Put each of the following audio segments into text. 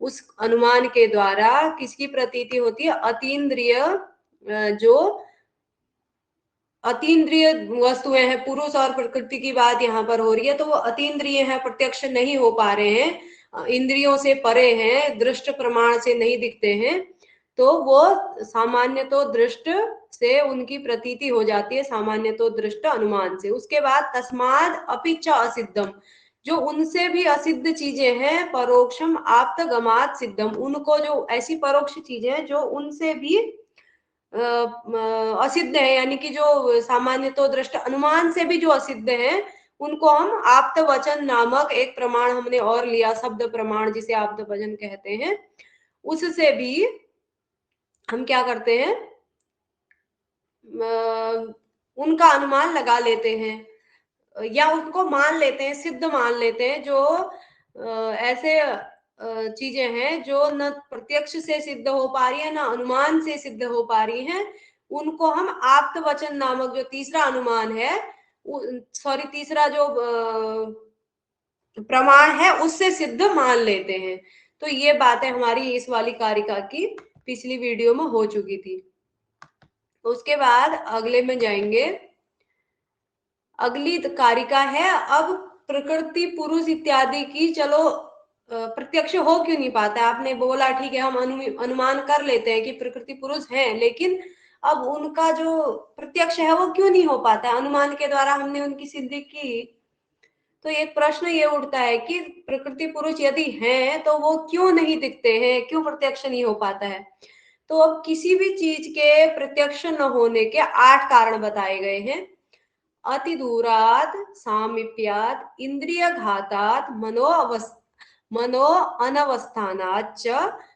उस अनुमान के द्वारा किसकी प्रतीति होती है? अतीन्द्रिय, जो अतीन्द्रिय वस्तुएं हैं, पुरुष और प्रकृति की बात यहाँ पर हो रही है, तो वो अतीन्द्रिय है, प्रत्यक्ष नहीं हो पा रहे हैं, इंद्रियों से परे हैं, दृष्ट प्रमाण से नहीं दिखते हैं, तो वो सामान्य तो दृष्ट से उनकी प्रतीति हो जाती है, सामान्य तो दृष्ट अनुमान से। उसके बाद तस्माद अपिच असिद्धम, जो उनसे भी असिद्ध चीजें हैं, परोक्षम आप्तगमात सिद्धम, उनको जो ऐसी परोक्ष चीजें हैं जो उनसे भी असिद्ध है, यानी कि जो सामान्य तो दृष्ट अनुमान से भी जो असिद्ध है, उनको हम आप्त वचन नामक एक प्रमाण हमने और लिया, शब्द प्रमाण जिसे आप्त वचन कहते हैं, उससे भी हम क्या करते हैं, उनका अनुमान लगा लेते हैं या उनको मान लेते हैं, सिद्ध मान लेते हैं। जो ऐसे चीजें हैं जो न प्रत्यक्ष से सिद्ध हो पा रही है, ना अनुमान से सिद्ध हो पा रही हैं, उनको हम आप्त वचन नामक जो तीसरा अनुमान है, सॉरी तीसरा जो प्रमाण है, उससे सिद्ध मान लेते हैं। तो ये बातें हमारी इस वाली कारिका की पिछली वीडियो में हो चुकी थी। उसके बाद अगले में जाएंगे। अगली कारिका है अब प्रकृति पुरुष इत्यादि की। चलो प्रत्यक्ष हो क्यों नहीं पाता है? आपने बोला ठीक है, हम अनुमान कर लेते हैं कि प्रकृति पुरुष हैं, लेकिन अब उनका जो प्रत्यक्ष है वो क्यों नहीं हो पाता है? अनुमान के द्वारा हमने उनकी सिद्धि की, तो एक प्रश्न ये उठता है कि प्रकृति पुरुष यदि हैं तो वो क्यों नहीं दिखते हैं, क्यों प्रत्यक्ष नहीं हो पाता है? तो अब किसी भी चीज के प्रत्यक्ष न होने के 8 कारण बताए गए हैं। अति दूरात सामीप्यात इंद्रिय घातात मनो अनवस्थानात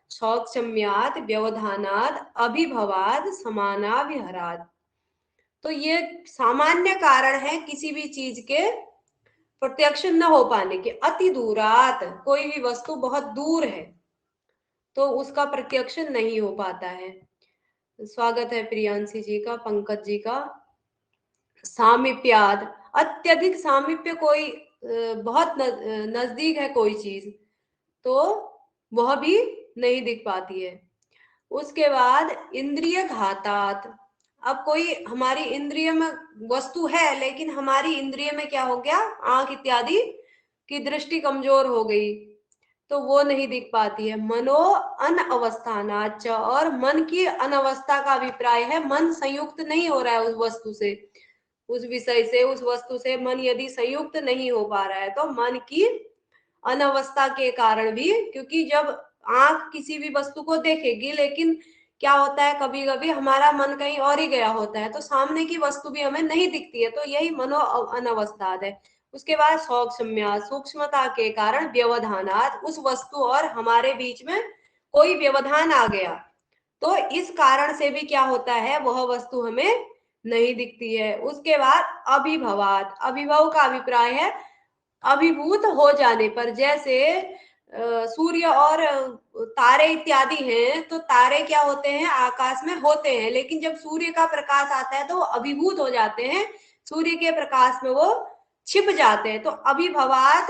सौक्षम्यात व्यवधानात अभिभवात समानाविहरात। तो ये सामान्य कारण है किसी भी चीज के प्रत्यक्ष न हो पाने के। अति दूरात, कोई भी वस्तु बहुत दूर है तो उसका प्रत्यक्ष नहीं हो पाता है। स्वागत है प्रियांशी जी का, पंकज जी का। सामीप्याद, अत्यधिक सामीप्य, कोई बहुत नजदीक है कोई चीज, तो वह भी नहीं दिख पाती है। उसके बाद इंद्रिय घातात, अब कोई हमारी इंद्रिय में वस्तु है, लेकिन हमारी इंद्रिय में क्या हो गया, आंख इत्यादि की दृष्टि कमजोर हो गई, तो वो नहीं दिख पाती है। मनो अनअवस्थानाच, और मन की अनवस्था का अभिप्राय है मन संयुक्त नहीं हो रहा है उस वस्तु से, उस विषय से, उस वस्तु से मन यदि संयुक्त नहीं हो पा रहा है तो मन की अनवस्था के कारण भी, क्योंकि जब आंख किसी भी वस्तु को देखेगी, लेकिन क्या होता है कभी कभी हमारा मन कहीं और ही गया होता है, तो सामने की वस्तु भी हमें नहीं दिखती है, तो यही मनो अनवस्था है। उसके बाद सौक्ष्म्या, सूक्ष्मता के कारण व्यवधानात, उस वस्तु और हमारे बीच में कोई व्यवधान आ गया, तो इस कारण से भी क्या होता है, वह वस्तु हमें नहीं दिखती है। उसके बाद अभिभवात, अभिभव का अभिप्राय है अभिभूत हो जाने पर, जैसे सूर्य और तारे इत्यादि हैं, तो तारे क्या होते हैं, आकाश में होते हैं, लेकिन जब सूर्य का प्रकाश आता है तो वो अभिभूत हो जाते हैं, सूर्य के प्रकाश में वो छिप जाते हैं। तो अभिभवात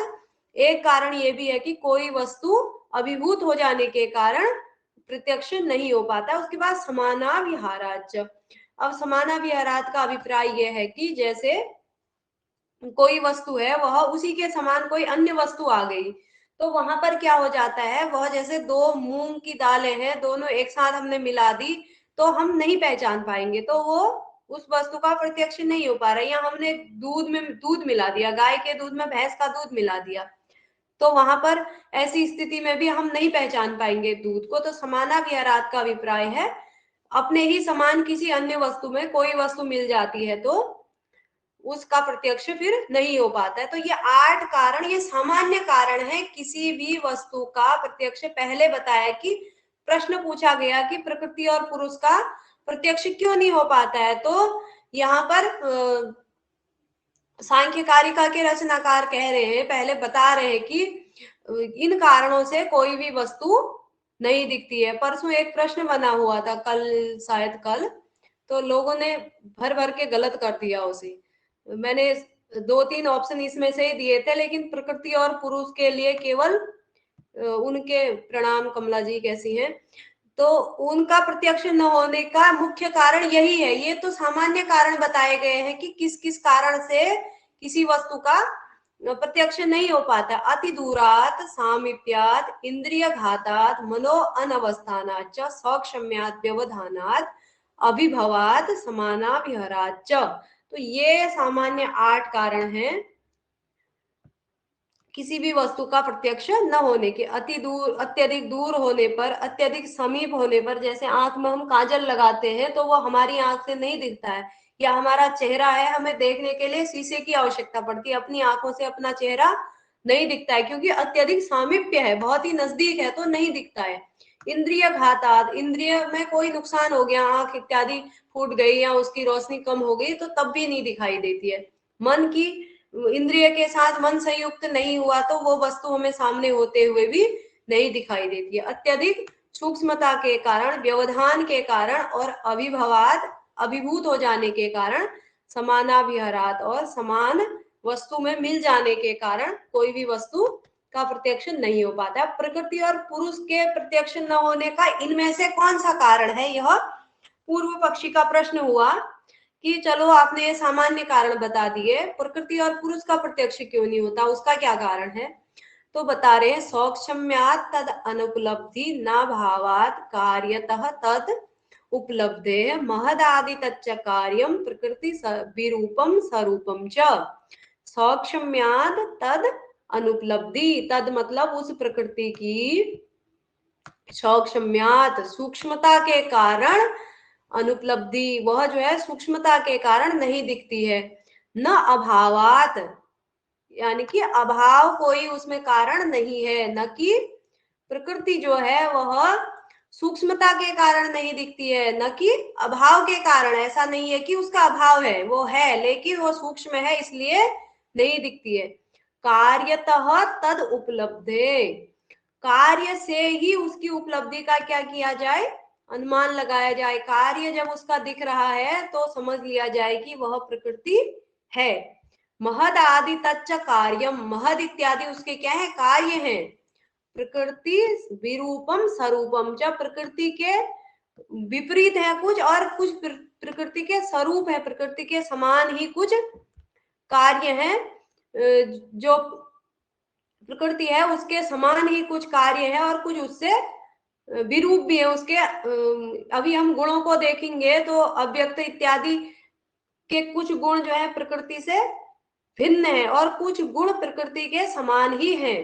एक कारण ये भी है कि कोई वस्तु अभिभूत हो जाने के कारण प्रत्यक्ष नहीं हो पाता। उसके बाद समानाविहाराच, अब समानाविहारात का अभिप्राय यह है कि जैसे कोई वस्तु है, वह उसी के समान कोई अन्य वस्तु आ गई, तो वहां पर क्या हो जाता है, वह जैसे दो मूंग की दालें हैं, दोनों एक साथ हमने मिला दी तो हम नहीं पहचान पाएंगे, तो वो उस वस्तु का प्रत्यक्ष नहीं हो पा रहा है। या हमने दूध में दूध मिला दिया, गाय के दूध में भैंस का दूध मिला दिया, तो वहां पर ऐसी स्थिति में भी हम नहीं पहचान पाएंगे दूध को। तो समानाविहारात का अभिप्राय है अपने ही समान किसी अन्य वस्तु में कोई वस्तु मिल जाती है तो उसका प्रत्यक्ष फिर नहीं हो पाता है। तो ये 8 कारण, ये सामान्य कारण है किसी भी वस्तु का प्रत्यक्ष। पहले बताया कि प्रश्न पूछा गया कि प्रकृति और पुरुष का प्रत्यक्ष क्यों नहीं हो पाता है, तो यहाँ पर सांख्य कारिका के रचनाकार कह रहे हैं, पहले बता रहे हैं कि इन कारणों से कोई भी वस्तु नहीं दिखती है। परसों एक प्रश्न बना हुआ था, कल शायद कल, तो लोगों ने भर भर के गलत कर दिया उसे। मैंने 2-3 ऑप्शन इसमें से ही दिए थे, लेकिन प्रकृति और पुरुष के लिए केवल उनके प्रणाम कमला जी, कैसी हैं? तो उनका प्रत्यक्ष न होने का मुख्य कारण यही है। ये तो सामान्य कारण बताए गए हैं कि किस किस कारण से किसी वस्तु का प्रत्यक्ष नहीं हो पाता। अति दूरात सामीप्यात इंद्रिय घातात मनो अनवस्थानात च सौक्षम्यात व्यवधानात अभिभवात समानाभिहरात च। तो ये सामान्य 8 कारण हैं किसी भी वस्तु का प्रत्यक्ष न होने के। अति दूर, अत्यधिक दूर होने पर, अत्यधिक समीप होने पर, जैसे आंख में हम काजल लगाते हैं तो वो हमारी आंख से नहीं दिखता है, या हमारा चेहरा है, हमें देखने के लिए शीशे की आवश्यकता पड़ती है, अपनी आंखों से अपना चेहरा नहीं दिखता है क्योंकि अत्यधिक सामीप्य है, बहुत ही नजदीक है तो नहीं दिखता है। इंद्रिय घातात, इंद्रिय में कोई नुकसान हो गया, आंख इत्यादि फूट गई या उसकी रोशनी कम हो गई तो तब भी नहीं दिखाई देती है। मन की, इंद्रिय के साथ मन संयुक्त नहीं हुआ तो वो वस्तु हमें सामने होते हुए भी नहीं दिखाई देती है। अत्यधिक सूक्ष्मता के कारण, व्यवधान के कारण और अभिभवात, अभिभूत हो जाने के कारण, समानाभिहरात और समान वस्तु में मिल जाने के कारण कोई भी वस्तु का प्रत्यक्ष नहीं हो पाता। प्रकृति और पुरुष के प्रत्यक्ष न होने का इनमें से कौन सा कारण है? यह पूर्व पक्षी का प्रश्न हुआ कि चलो आपने ये सामान्य कारण बता दिए, प्रकृति और पुरुष का प्रत्यक्ष क्यों नहीं होता, उसका क्या कारण है? तो बता रहे हैं सौक्षम्यात तद अनुपलब्धि न भावात कार्यतः तद उपलब्धे महदादि तच्च कार्यम प्रकृति विरूपम स्वरूपम च। सौक्षम्यात तद अनुपलब्धि, तद मतलब उस प्रकृति की, सौक्षम्यात सूक्ष्मता के कारण, अनुपलब्धि वह जो है सूक्ष्मता के कारण नहीं दिखती है। न अभावात, यानी कि अभाव कोई उसमें कारण नहीं है, न कि प्रकृति जो है वह सूक्ष्मता के कारण नहीं दिखती है, न कि अभाव के कारण। ऐसा नहीं है कि उसका अभाव है, वो है लेकिन वो सूक्ष्म है इसलिए नहीं दिखती है। कार्यतः तद उपलब्धे, कार्य से ही उसकी उपलब्धि का क्या किया जाए? अनुमान लगाया जाए। कार्य जब उसका दिख रहा है तो समझ लिया जाए कि वह प्रकृति है। महद आदि तच्च कार्यम, महद इत्यादि उसके क्या है? कार्य हैं। प्रकृति विरूपम स्वरूपम च, प्रकृति के विपरीत है कुछ और कुछ प्रकृति के स्वरूप है, प्रकृति के समान ही कुछ कार्य हैं। जो प्रकृति है उसके समान ही कुछ कार्य है और कुछ उससे विरूप भी है उसके। अभी हम गुणों को देखेंगे तो अव्यक्त इत्यादि के कुछ गुण जो है प्रकृति से भिन्न है और कुछ गुण प्रकृति के समान ही हैं।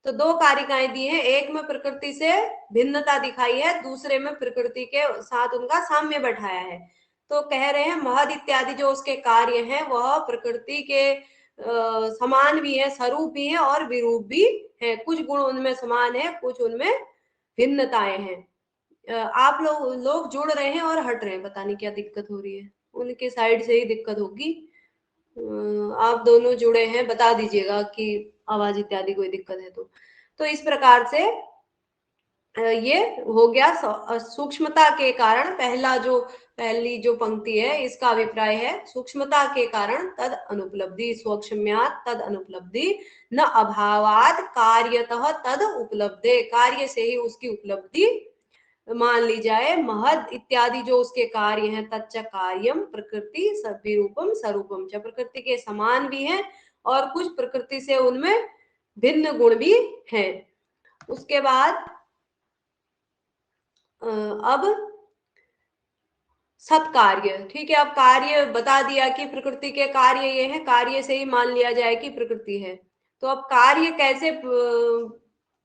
तो 2 कारिकाएं दी हैं, एक में प्रकृति से भिन्नता दिखाई है, दूसरे में प्रकृति के साथ उनका साम्य बैठाया है। तो कह रहे हैं महद इत्यादि जो उसके कार्य हैं वह प्रकृति के समान भी है, स्वरूप भी है और विरूप भी है। कुछ गुण उनमें समान है, कुछ उनमें भिन्नताएं हैं। आप लोग जुड़ रहे हैं और हट रहे हैं, पता नहीं क्या दिक्कत हो रही है, उनके साइड से ही दिक्कत होगी। आप दोनों जुड़े हैं, बता दीजिएगा कि आवाज इत्यादि कोई दिक्कत है तो इस प्रकार से ये हो गया सूक्ष्मता के कारण। पहली जो पंक्ति है इसका अभिप्राय है सूक्ष्मता के कारण तद अनुपलब्धि, सूक्ष्म्यात तद अनुपलब्धि, न अभावात कार्यतः तद उपलब्धे, कार्य से ही उसकी उपलब्धि मान ली जाए। महद इत्यादि जो उसके कार्य हैं तच्च कार्यम प्रकृति विरूपम स्वरूपम च, प्रकृति के समान भी हैं और कुछ प्रकृति से उनमें भिन्न गुण भी हैं। उसके बाद अब सत्कार्य, ठीक है, अब कार्य बता दिया कि प्रकृति के कार्य ये है, कार्य से ही मान लिया जाए कि प्रकृति है। तो अब कार्य कैसे,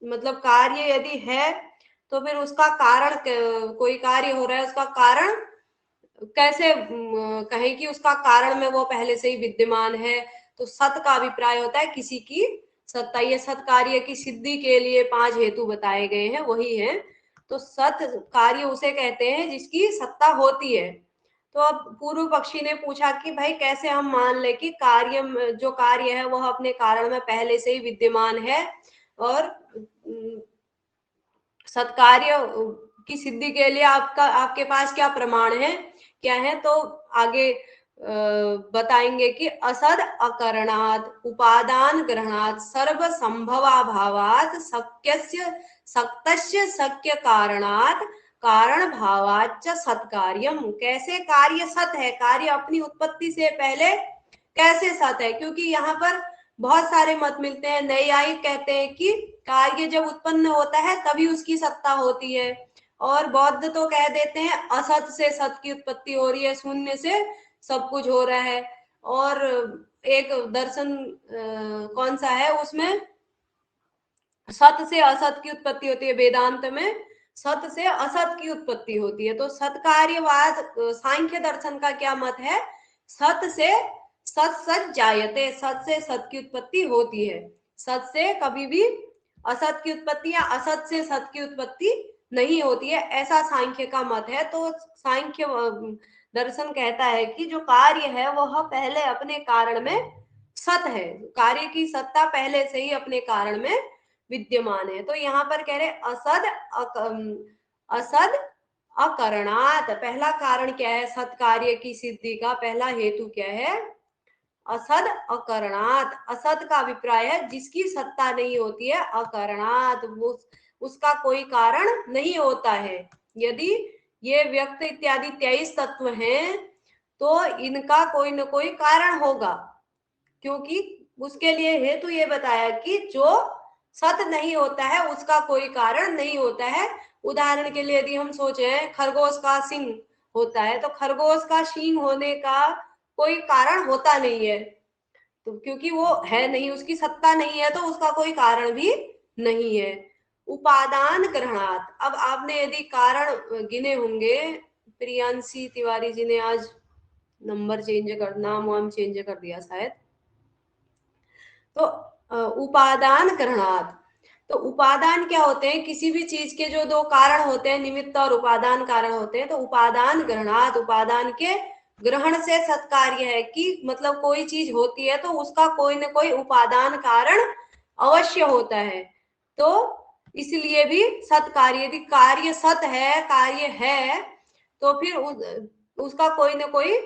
मतलब कार्य यदि है तो फिर उसका कारण, कोई कार्य हो रहा है उसका कारण कैसे कहें कि उसका कारण में वो पहले से ही विद्यमान है। तो सत का अभिप्राय होता है किसी की सत्ता। ये सत कार्य की सिद्धि के लिए 5 हेतु बताए गए हैं, वही है। तो सत कार्य उसे कहते हैं जिसकी सत्ता होती है। तो अब पूर्व पक्षी ने पूछा कि भाई कैसे हम मान ले कि जो कार्य है वह अपने कारण में पहले से ही विद्यमान है और सत्कार्य की सिद्धि के लिए आपके पास क्या प्रमाण है, क्या है? तो आगे बताएंगे कि असद अकरणात् उपादान ग्रहणात् सर्व संभवाभावात् शक्यस्य शक्तस्य शक्य कारणात् कारण भावाच्च सत्कार्यम। कैसे कार्य सत है, कार्य अपनी उत्पत्ति से पहले कैसे सत है, क्योंकि यहाँ पर बहुत सारे मत मिलते हैं। नैयायिक कहते हैं कि कार्य जब उत्पन्न होता है तभी उसकी सत्ता होती है, और बौद्ध तो कह देते हैं असत से सत की उत्पत्ति हो रही है, शून्य से सब कुछ हो रहा है। और एक दर्शन कौन सा है, उसमें सत से असत की उत्पत्ति होती है, वेदांत में सत से असत की उत्पत्ति होती है। तो सत्कार्यवाद सांख्य दर्शन का क्या मत है, सत से सत सत जायते, सत से सत की उत्पत्ति होती है, सत से कभी भी असत की उत्पत्ति या असत से सत की उत्पत्ति नहीं होती है, ऐसा सांख्य का मत है। तो सांख्य दर्शन कहता है कि जो कार्य है वह पहले अपने कारण में सत है, कार्य की सत्ता पहले से ही अपने कारण में विद्यमान है। तो यहाँ पर कह रहे असद अकरणात्, पहला कारण क्या है सत कार्य की सिद्धि का, पहला हेतु क्या है, असद अकरणात्। असद का अभिप्राय है जिसकी सत्ता नहीं होती है, अकरणात् उसका कोई कारण नहीं होता है। यदि ये व्यक्त इत्यादि 23 तत्व हैं तो इनका कोई न कोई कारण होगा, क्योंकि उसके लिए हेतु ये बताया कि जो सत नहीं होता है उसका कोई कारण नहीं होता है। उदाहरण के लिए यदि हम सोचे खरगोश का सींग होता है, तो खरगोश का सींग होने का कोई कारण होता नहीं है, तो क्योंकि वो है नहीं, उसकी सत्ता नहीं है, तो उसका कोई कारण भी नहीं है। उपादान ग्रहणात्, अब आपने यदि कारण गिने होंगे, प्रियांशी तिवारी जी ने आज नंबर चेंज कर, नाम वाम चेंज कर दिया शायद, तो उपादान ग्रहणात्, तो उपादान क्या होते हैं, किसी भी चीज के जो दो कारण होते हैं, निमित्त और उपादान कारण होते हैं। तो उपादान ग्रहणात्, उपादान के ग्रहण से सत्कार्य है कि मतलब कोई चीज होती है तो उसका कोई ना कोई उपादान कारण अवश्य होता है, तो इसलिए भी सत्कार्य, यदि कार्य सत है, कार्य है, तो फिर उसका कोई ना कोई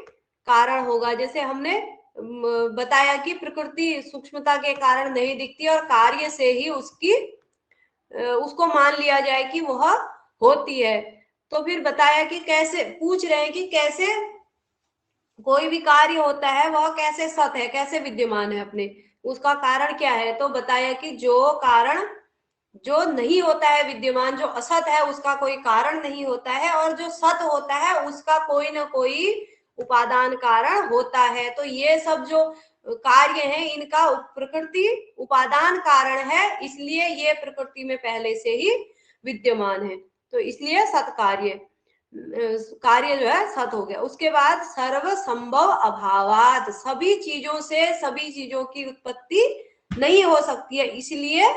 कारण होगा। जैसे हमने बताया कि प्रकृति सूक्ष्मता के कारण नहीं दिखती और कार्य से ही उसको मान लिया जाए कि वह होती है। तो फिर बताया कि कैसे, पूछ रहे हैं कि कैसे कोई भी कार्य होता है वह कैसे सत है, कैसे विद्यमान है अपने, उसका कारण क्या है। तो बताया कि जो कारण जो नहीं होता है विद्यमान, जो असत है उसका कोई कारण नहीं होता है, और जो सत होता है उसका कोई ना कोई उपादान कारण होता है। तो ये सब जो कार्य हैं इनका प्रकृति उपादान कारण है, इसलिए ये प्रकृति में पहले से ही विद्यमान है, तो इसलिए सत कार्य कार्य जो है सत हो गया। उसके बाद सर्व संभव अभावात, सभी चीजों से सभी चीजों की उत्पत्ति नहीं हो सकती है, इसलिए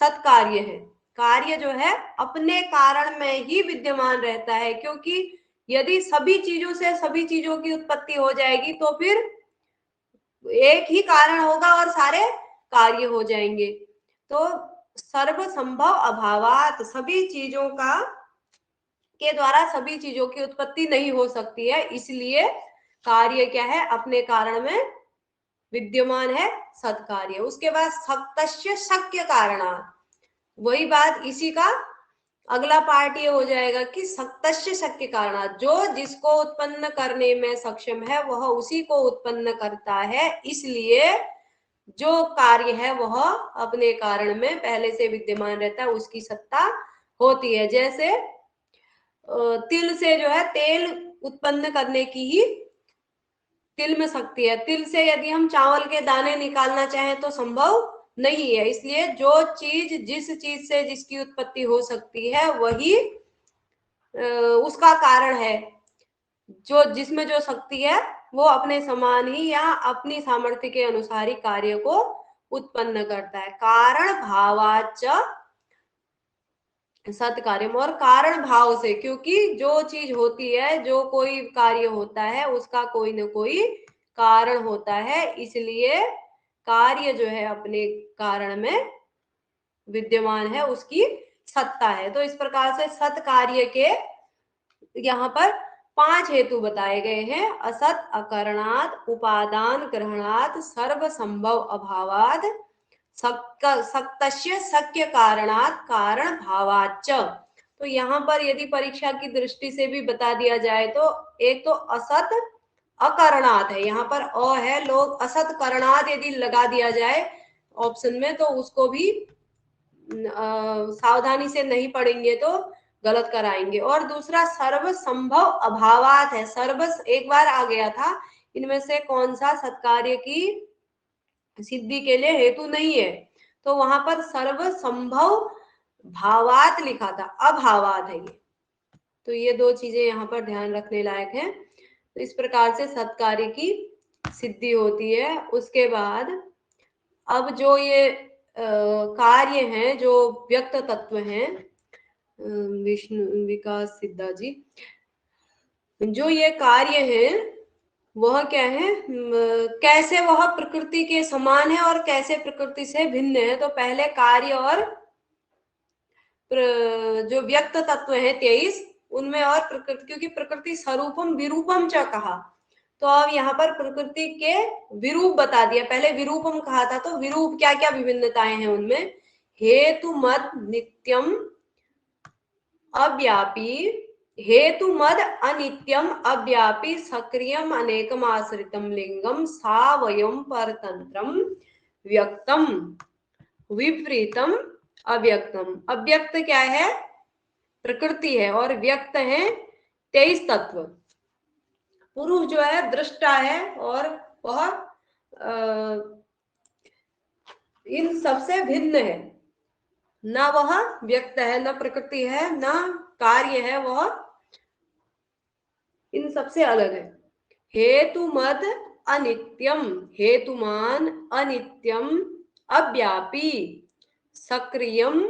सत्कार्य है। कार्य जो है अपने कारण में ही विद्यमान रहता है, क्योंकि यदि सभी चीजों से सभी चीजों की उत्पत्ति हो जाएगी तो फिर एक ही कारण होगा और सारे कार्य हो जाएंगे। तो सर्व संभव अभावात, सभी चीजों का के द्वारा सभी चीजों की उत्पत्ति नहीं हो सकती है, इसलिए कार्य क्या है, अपने कारण में विद्यमान है, सत्कार्य। उसके बाद शक्तस्य शक्य कारणात्, वही बात, इसी का अगला पार्ट ये हो जाएगा कि शक्तस्य शक्य कारणात्, जो जिसको उत्पन्न करने में सक्षम है वह उसी को उत्पन्न करता है, इसलिए जो कार्य है वह अपने कारण में पहले से विद्यमान रहता है, उसकी सत्ता होती है। जैसे तिल से जो है तेल उत्पन्न करने की ही तिल में शक्ति है, तिल से यदि हम चावल के दाने निकालना चाहें तो संभव नहीं है, इसलिए जो चीज जिस चीज से जिसकी उत्पत्ति हो सकती है वही उसका कारण है, जो जिसमें जो शक्ति है वो अपने समान ही या अपनी सामर्थ्य के अनुसार ही कार्य को उत्पन्न करता है। कारण भावाच सत्कार्यम, और कारण भाव से, क्योंकि जो चीज होती है, जो कोई कार्य होता है उसका कोई ना कोई कारण होता है, इसलिए कार्य जो है अपने कारण में विद्यमान है, उसकी सत्ता है। तो इस प्रकार से सत कार्य के यहाँ पर 5 हेतु बताए गए हैं। असत अकरणात्, उपादान ग्रहणात्, सर्व संभव अभावात्, सक्तस्य शक्य कारणात्, कारण भावाच्च। तो यहाँ पर यदि परीक्षा की दृष्टि से भी बता दिया जाए तो एक तो असत अकरणात् है, यहाँ पर अ है, लोग असत करणात् यदि लगा दिया जाए ऑप्शन में तो उसको भी सावधानी से नहीं पढ़ेंगे तो गलत कराएंगे। और दूसरा सर्व संभव अभावात है, सर्व एक बार आ गया था, इनमें से कौन सा सत्कार्य की सिद्धि के लिए हेतु नहीं है, तो वहां पर सर्व संभव भावात लिखा था, अभावात है ये। तो ये दो चीजें यहाँ पर ध्यान रखने लायक है। तो इस प्रकार से सत्कार्य की सिद्धि होती है। उसके बाद अब जो ये कार्य हैं, जो व्यक्त तत्व हैं, विष्णु विकास सिद्धा जी, जो ये कार्य है वह क्या है, कैसे वह प्रकृति के समान है और कैसे प्रकृति से भिन्न है। तो पहले कार्य और जो व्यक्त तत्व है 23 उनमें, और प्रकृति, क्योंकि प्रकृति स्वरूपम विरूपम च कहा, तो अब यहाँ पर प्रकृति के विरूप बता दिया। पहले विरूपम कहा था, तो विरूप क्या क्या विभिन्नताएं हैं उनमें, हेतु मद नित्यम अव्यापी, हेतु मद अनित्यम अव्यापी सक्रियम अनेकम आश्रितम लिंगम सावयम परतंत्रम व्यक्तम विपरीतम अव्यक्तम। अव्यक्त क्या है, प्रकृति है, और व्यक्त है 23 तत्व। पुरुष जो है दृष्टा है, और वह इन सबसे भिन्न है, न वह व्यक्त है, न प्रकृति है, न कार्य है, वह इन सबसे अलग है। हेतु मद अनित्यम, हेतुमान अनित्यम अव्यापी सक्रियम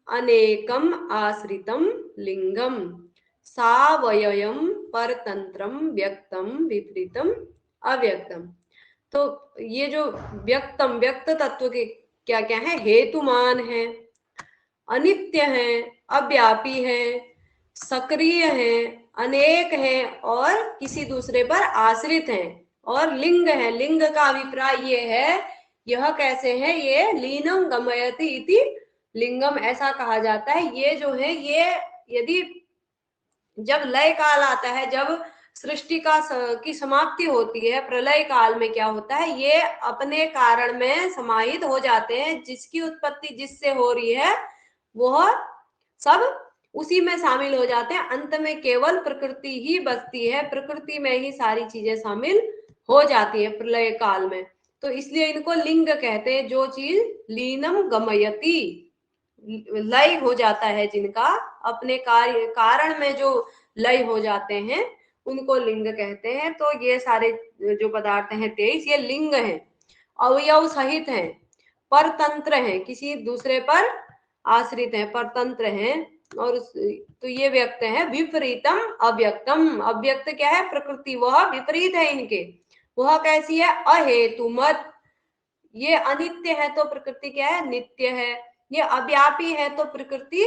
अनेकम आश्रितम लिंगम सावययम परतंत्रम व्यक्तम विपरीतम अव्यक्तम। तो ये जो व्यक्तम, व्यक्त तत्व के क्या क्या है, हेतुमान है, अनित्य है, अव्यापी है, सक्रिय है, अनेक है, और किसी दूसरे पर आश्रित है, और लिंग है। लिंग का अभिप्राय ये है, यह कैसे है, ये लीनम गमयति इति लिंगम ऐसा कहा जाता है। ये जो है, ये यदि जब लय काल आता है, जब सृष्टि की समाप्ति होती है, प्रलय काल में क्या होता है, ये अपने कारण में समाहित हो जाते हैं, जिसकी उत्पत्ति जिससे हो रही है वह सब उसी में शामिल हो जाते हैं। अंत में केवल प्रकृति ही बचती है, प्रकृति में ही सारी चीजें शामिल हो जाती है प्रलय काल में। तो इसलिए इनको लिंग कहते हैं, जो चीज लीनम गमयति, लय हो जाता है, जिनका अपने कार्य कारण में जो लय हो जाते हैं उनको लिंग कहते हैं। तो ये सारे जो पदार्थ हैं 23, ये लिंग हैं, अवयव सहित हैं, परतंत्र हैं, किसी दूसरे पर आश्रित हैं, परतंत्र हैं। और तो ये व्यक्त है विपरीतम अव्यक्तम। अव्यक्त क्या है, प्रकृति, वह विपरीत है इनके। वह कैसी है, अहेतुमत, ये अनित्य है तो प्रकृति क्या है, नित्य है। ये अव्यापी है तो प्रकृति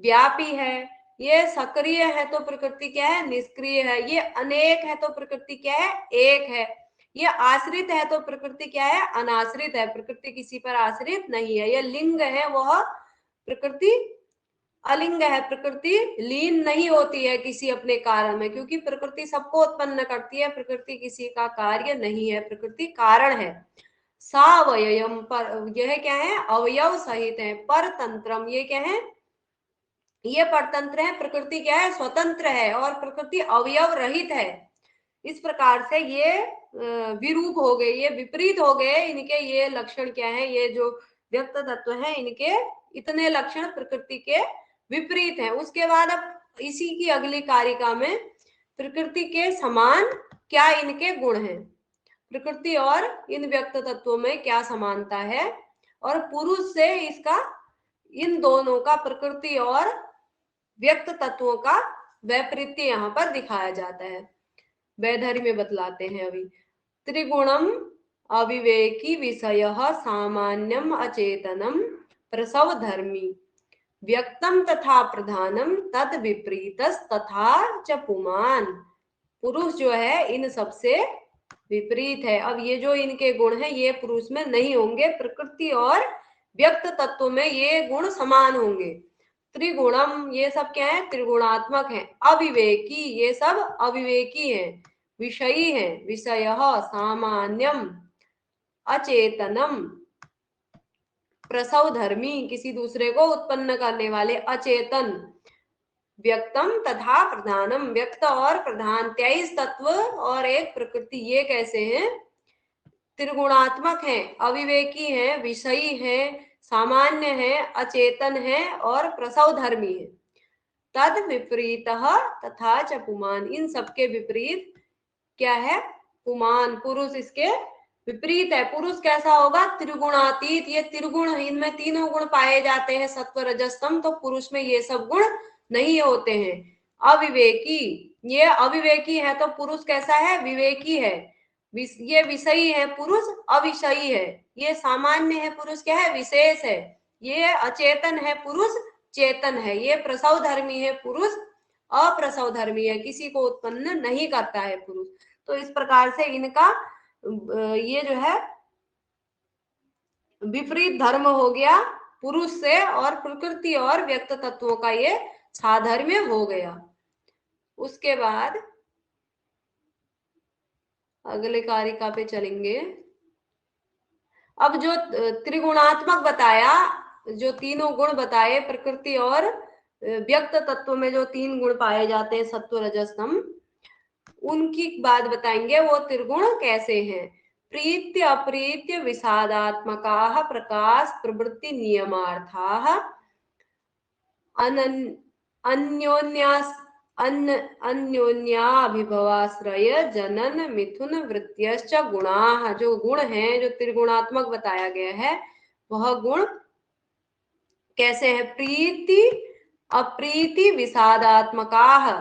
व्यापी है। ये सक्रिय है तो प्रकृति क्या है, निष्क्रिय है। ये अनेक है तो प्रकृति क्या है, एक है। ये आश्रित है तो प्रकृति क्या है, अनाश्रित है। प्रकृति किसी पर आश्रित नहीं है। ये लिंग है, वह प्रकृति अलिंग है। प्रकृति लीन नहीं होती है किसी अपने कारण में, क्योंकि प्रकृति सबको उत्पन्न करती है, प्रकृति किसी का कार्य नहीं है, प्रकृति कारण है। सावययम, पर यह क्या है, अवयव सहित है। परतंत्रम, ये क्या है, ये परतंत्र है। प्रकृति क्या है, स्वतंत्र है, और प्रकृति अवयव रहित है। इस प्रकार से ये विरूप हो गए, ये विपरीत हो गए। इनके ये लक्षण क्या है, ये जो व्यक्त तत्व है, इनके इतने लक्षण प्रकृति के विपरीत हैं। उसके बाद अब इसी की अगली कारिका में प्रकृति के समान क्या इनके गुण हैं, प्रकृति और इन व्यक्त तत्वों में क्या समानता है, और पुरुष से इसका, इन दोनों का, प्रकृति और व्यक्त तत्वों का वैपरीत्य यहाँ पर दिखाया जाता है। वैधर्य में बतलाते हैं अभी। त्रिगुणम अविवेकी विषय सामान्यम अचेतनम प्रसव धर्मी व्यक्तम तथा प्रधानम तद विपरीतस तथा च पुमान पुरुष जो है इन सबसे विपरीत है। अब ये जो इनके गुण हैं ये पुरुष में नहीं होंगे, प्रकृति और व्यक्त तत्व में ये गुण समान होंगे। त्रिगुणम, ये सब क्या है, त्रिगुणात्मक है। अविवेकी, ये सब अविवेकी है। विषयी है, विषय सामान्यम अचेतनम, प्रसव धर्मी, किसी दूसरे को उत्पन्न करने वाले, अचेतन, व्यक्तम तथा प्रधानम, व्यक्त और प्रधान, 23 तत्व और एक प्रकृति, ये कैसे हैं, त्रिगुणात्मक है, अविवेकी है, विषयी है, सामान्य है, अचेतन है और प्रसव धर्मी है। तद विपरीत तथा च पुमान, इन सबके विपरीत क्या है, पुमान, पुरुष इसके विपरीत है। पुरुष कैसा होगा, त्रिगुणातीत, ये त्रिगुण, इनमें तीनों गुण पाए जाते हैं, सत्व रजस तम, तो पुरुष में ये सब गुण नहीं होते हैं। अविवेकी, ये अविवेकी है, तो पुरुष कैसा है, विवेकी है। ये विषयी है, पुरुष अविषयी है। ये सामान्य है, पुरुष क्या है, विशेष है। ये अचेतन है, पुरुष चेतन है। ये प्रसव धर्मी है, पुरुष अप्रसव धर्मी है, किसी को उत्पन्न नहीं करता है पुरुष। तो इस प्रकार से इनका ये जो है विपरीत धर्म हो गया पुरुष से, और प्रकृति और व्यक्त तत्वों का ये साधर्म्य हो गया। उसके बाद अगले कारिका पे चलेंगे। अब जो त्रिगुणात्मक बताया, जो तीनों गुण बताए, प्रकृति और व्यक्त तत्व में जो 3 गुण पाए जाते हैं, सत्व रजस तम, उनकी बात बताएंगे, वो त्रिगुण कैसे हैं। प्रीत्य अप्रीत्य विषादात्मकाः प्रकाश प्रवृत्ति नियमार्थाः अन्योन्याभिभवाश्रय जनन मिथुन वृत्त्यश्च गुणाः, जो गुण हैं, जो त्रिगुणात्मक बताया गया है, वह गुण कैसे है, प्रीति अप्रीति विषादात्मकाः,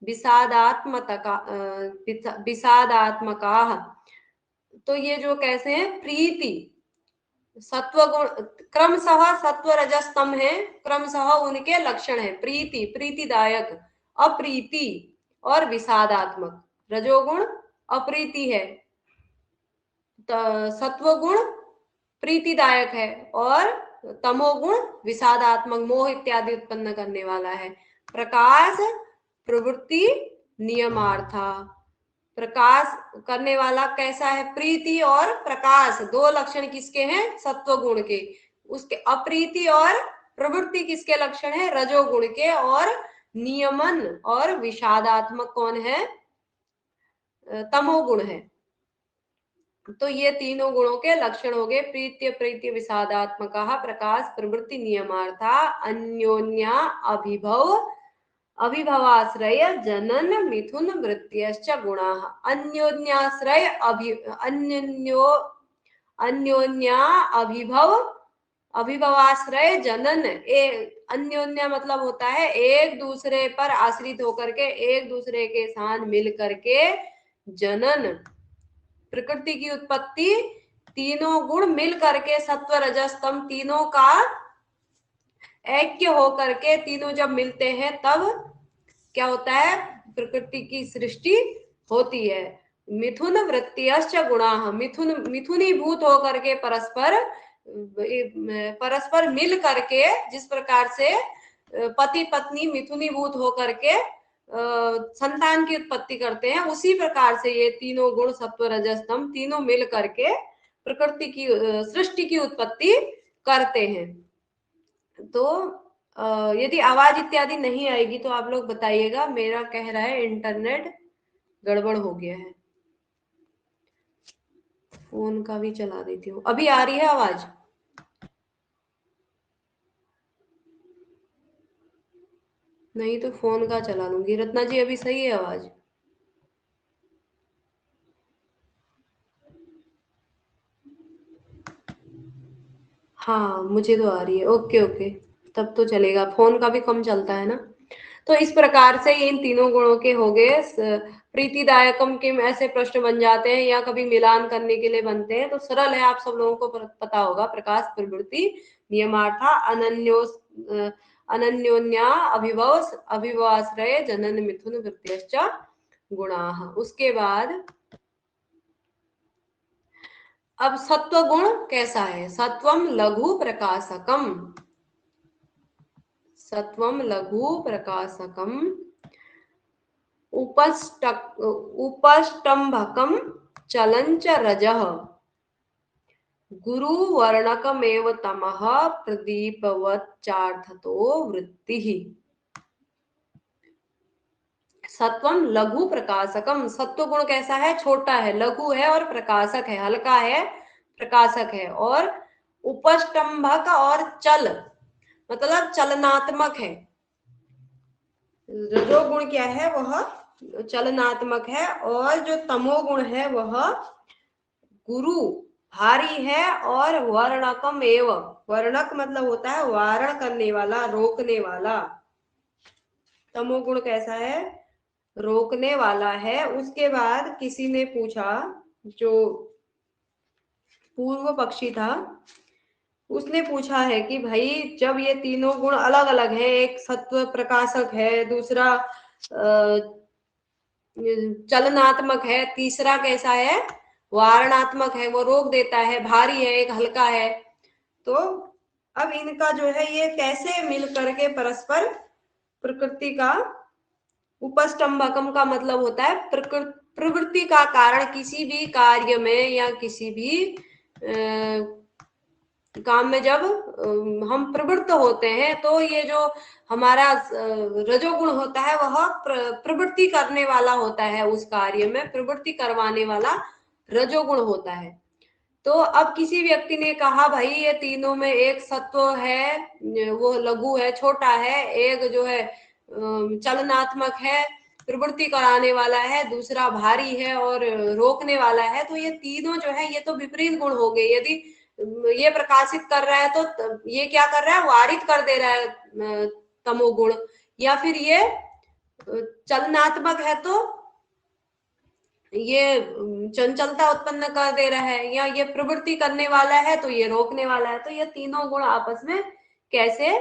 विषादात्मकाः, तो ये जो कैसे हैं, प्रीति सत्व गुण, क्रमशः सत्व रजस तम है, क्रमशः उनके लक्षण है, प्रीति प्रीतिदायक, अप्रीति और विषादात्मक। रजोगुण अप्रीति है, सत्व गुण प्रीतिदायक है, और तमोगुण विषादात्मक, मोह इत्यादि उत्पन्न करने वाला है। प्रकाश प्रवृत्ति नियमार्था, प्रकाश करने वाला कैसा है, प्रीति और प्रकाश, 2 लक्षण किसके हैं, सत्व गुण के। उसके अप्रीति और प्रवृत्ति किसके लक्षण है, रजोगुण के। और नियमन और विषादात्मक कौन है, तमोगुण है। तो ये तीनों गुणों के लक्षण हो गए, प्रीत्य प्रीत्य विषादात्मका, प्रकाश प्रवृत्ति नियमार्था, अन्योन्या अभिभव अभिभवाश्रय जनन मिथुन वृत्त्यश्च गुणाः। अन्योन्याश्रय अन्योन्या अभिभव अभिभवाश्रय जनन, अन्योन्या मतलब होता है एक दूसरे पर आश्रित होकर के, एक दूसरे के साथ मिल करके, जनन प्रकृति की उत्पत्ति, तीनों गुण मिल करके, सत्व रजस तम तीनों का ऐक्य हो करके, तीनों जब मिलते हैं तब क्या होता है, प्रकृति की सृष्टि होती है। मिथुन वृत्त्यश्च गुणाः, मिथुनीभूत होकर के, परस्पर मिल करके, जिस प्रकार से पति पत्नी मिथुनीभूत होकर के संतान की उत्पत्ति करते हैं, उसी प्रकार से ये तीनों गुण सत्व रजस तम तीनों मिल करके प्रकृति की सृष्टि की उत्पत्ति करते हैं। तो यदि आवाज इत्यादि नहीं आएगी तो आप लोग बताइएगा, मेरा कह रहा है इंटरनेट गड़बड़ हो गया है। फोन का भी चला देती हूँ। अभी आ रही है आवाज? नहीं तो फोन का चला लूंगी। रत्ना जी अभी सही है आवाज? हाँ मुझे तो आ रही है। ओके ओके, तब तो चलेगा, फोन का भी कम चलता है ना। तो इस प्रकार से इन तीनों गुणों के हो गए। प्रीतिदायकम के ऐसे प्रश्न बन जाते हैं, या कभी मिलान करने के लिए बनते हैं, तो सरल है, आप सब लोगों को पता होगा। प्रकाश प्रवृत्ति नियमार्था अनन्योन्या अभिभवाश्रय जनन मिथुन वृत्त्यश्च गुणाः। उसके बाद अब सत्व गुण कैसा है? सत्वम लघु प्रकाशकम, सत्वम लघु प्रकाशकम उपष्टंभकम चलंच रजः गुरुवर्णकमेव तमः प्रदीपवच्चार्थतो वृत्तिः। सत्वम लघु प्रकाशकम, सत्व गुण कैसा है? छोटा है, लघु है और प्रकाशक है, हल्का है, प्रकाशक है। और उपष्टंभक और चल मतलब चलनात्मक है। रजोगुण क्या है? वह चलनात्मक है। और जो तमोगुण है वह गुरु भारी है और वर्णकम एव, वर्णक मतलब होता है वारण करने वाला, रोकने वाला। तमोगुण कैसा है? रोकने वाला है। उसके बाद किसी ने पूछा, जो पूर्व पक्षी था उसने पूछा है कि भाई जब ये तीनों गुण अलग अलग है, एक सत्व प्रकाशक है, दूसरा चलनात्मक है, तीसरा कैसा है? वारणात्मक है, वो रोक देता है, भारी है, एक हल्का है। तो अब इनका जो है ये कैसे मिल करके परस्पर प्रकृति का, उपस्तंभकम का मतलब होता है प्रवृत्ति का कारण, किसी भी कार्य में या किसी भी काम में जब हम प्रवृत्त होते हैं तो ये जो हमारा रजोगुण होता है वह प्रवृत्ति करने वाला होता है, उस कार्य में प्रवृत्ति करवाने वाला रजोगुण होता है। तो अब किसी व्यक्ति ने कहा भाई ये तीनों में एक सत्व है, वो लघु है, छोटा है, एक जो है चलनात्मक है, प्रवृत्ति कराने वाला है, दूसरा भारी है और रोकने वाला है। तो ये तीनों जो है ये तो विपरीत गुण हो गए। यदि ये प्रकाशित कर रहा है तो ये क्या कर रहा है? वारित कर दे रहा है तमोगुण। या फिर ये चलनात्मक है तो ये चंचलता उत्पन्न कर दे रहा है, या ये प्रवृत्ति करने वाला है तो ये रोकने वाला है। तो ये तीनों गुण आपस में कैसे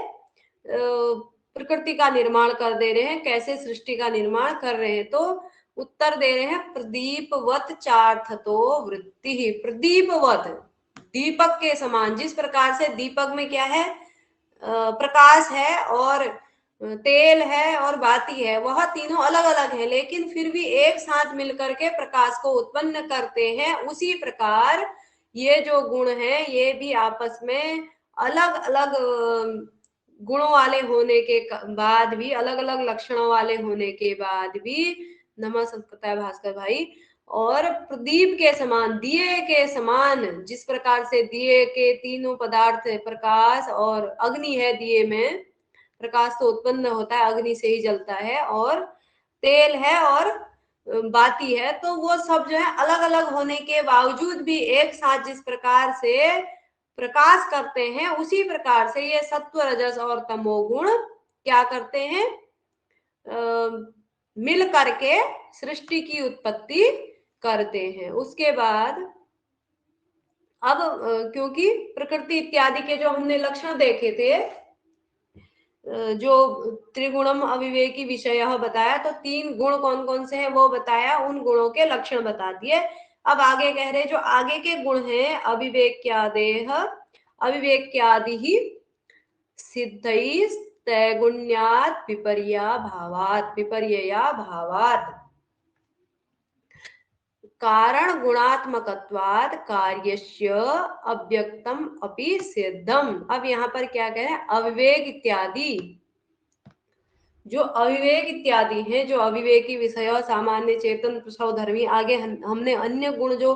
प्रकृति का निर्माण कर दे रहे हैं, कैसे सृष्टि का निर्माण कर रहे हैं? तो उत्तर दे रहे हैं प्रदीपवत चार्थतो वृत्ति ही। प्रदीपवत, दीपक के समान, जिस प्रकार से दीपक में क्या है? प्रकाश है और तेल है और बाती है, वह तीनों अलग अलग है लेकिन फिर भी एक साथ मिलकर के प्रकाश को उत्पन्न करते हैं। उसी प्रकार ये जो गुण है ये भी आपस में अलग अलग गुणों वाले होने के बाद भी, अलग अलग लक्षणों वाले होने के बाद भी, नमः सत्कृताय भास्कर भाई, और प्रदीप के समान, दिए के समान, जिस प्रकार से दिए के तीनों पदार्थ है, प्रकाश और अग्नि है, दिए में प्रकाश तो उत्पन्न होता है, अग्नि से ही जलता है, और तेल है और बाती है। तो वो सब जो है अलग अलग होने के बावजूद भी एक साथ जिस प्रकार से प्रकाश करते हैं, उसी प्रकार से ये सत्व रजस और तमोगुण क्या करते हैं? मिल करके सृष्टि की उत्पत्ति करते हैं। उसके बाद अब क्योंकि प्रकृति इत्यादि के जो हमने लक्षण देखे थे, जो त्रिगुणम अविवेकी विषय बताया, तो तीन गुण कौन कौन से हैं वो बताया, उन गुणों के लक्षण बता दिए। अब आगे कह रहे जो आगे के गुण हैं, अविवेक्यादेह अविवेक्यादि ही सिद्धैस्तैगुण्यात् विपर्या भावात्, विपर्यया भावात् कारण गुणात्मकत्वात् कार्यस्य अव्यक्तम अपि सिद्धम। अब यहाँ पर क्या कह रहे हैं? अविवेक इत्यादि, जो अविवेक इत्यादि है, जो अविवेकी विषय, सामान्य चेतन स्वधर्मी, आगे हमने अन्य गुण जो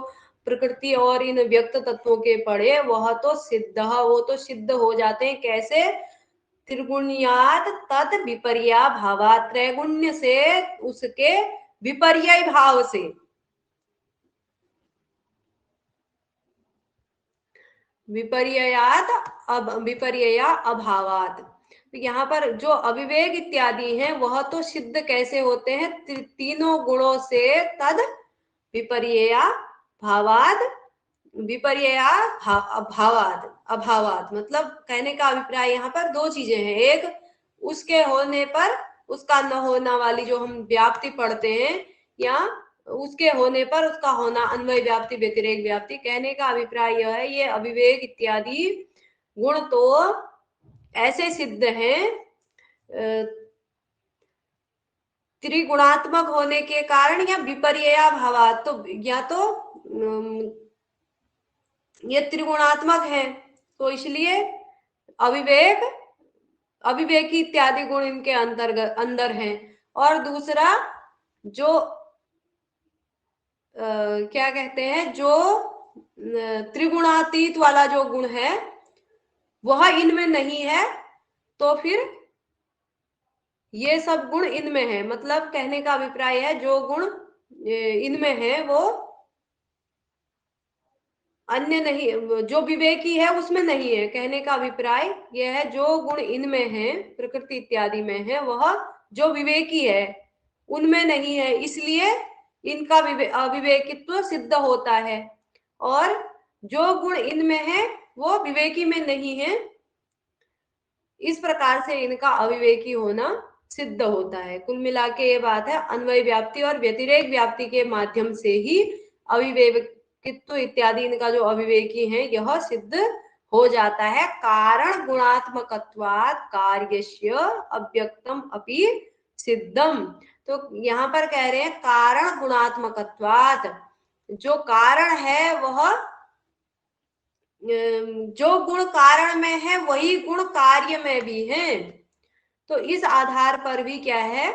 प्रकृति और इन व्यक्त तत्वों के पढ़े, वह तो सिद्ध, वो तो सिद्ध हो जाते हैं। कैसे? त्रिगुण्यात तद विपर्या भावा, त्रैगुण्य से उसके विपर्य भाव से, विपर्यात अब विपर्या अभावात। तो यहाँ पर जो अविवेक इत्यादि हैं वह तो सिद्ध कैसे होते हैं? तीनों गुणों से, तद विपर्या भावाद, विपर्या अभावाद, अभावाद मतलब कहने का अभिप्राय यहाँ पर दो चीजें हैं। एक उसके होने पर उसका न होना वाली जो हम व्याप्ति पढ़ते हैं, या उसके होने पर उसका होना अन्वय व्याप्ति व्यतिरेक व्याप्ति। कहने का अभिप्राय यह है, ये अविवेक इत्यादि गुण तो ऐसे सिद्ध हैं त्रिगुणात्मक होने के कारण या विपर्यया भावात, तो या तो ये त्रिगुणात्मक है तो इसलिए अविवेकी इत्यादि गुण इनके अंतर्गत अंदर हैं। और दूसरा जो क्या कहते हैं, जो त्रिगुणातीत वाला जो गुण है वह इनमें नहीं है, तो फिर ये सब गुण इनमें है। मतलब कहने का अभिप्राय है जो गुण इनमें है वो अन्य नहीं, जो विवेकी है उसमें नहीं है। कहने का अभिप्राय यह है जो गुण इनमें है, प्रकृति इत्यादि में है, वह जो विवेकी है उनमें नहीं है, इसलिए इनका अविवेकित्व सिद्ध होता है। और जो गुण इनमें है वो विवेकी में नहीं है, इस प्रकार से इनका अविवेकी होना सिद्ध होता है। कुल मिला के ये बात है, अन्वय व्याप्ति और व्यतिरेक व्याप्ति के माध्यम से ही अविवेकित्व इत्यादि इनका जो अविवेकी है यह सिद्ध हो जाता है। कारण गुणात्मकत्वात् कार्यस्य अव्यक्तम अपि सिद्धम। तो यहाँ पर कह रहे हैं कारण गुणात्मकत्वात्, जो कारण है वह जो गुण कारण में है वही गुण कार्य में भी है। तो इस आधार पर भी क्या है,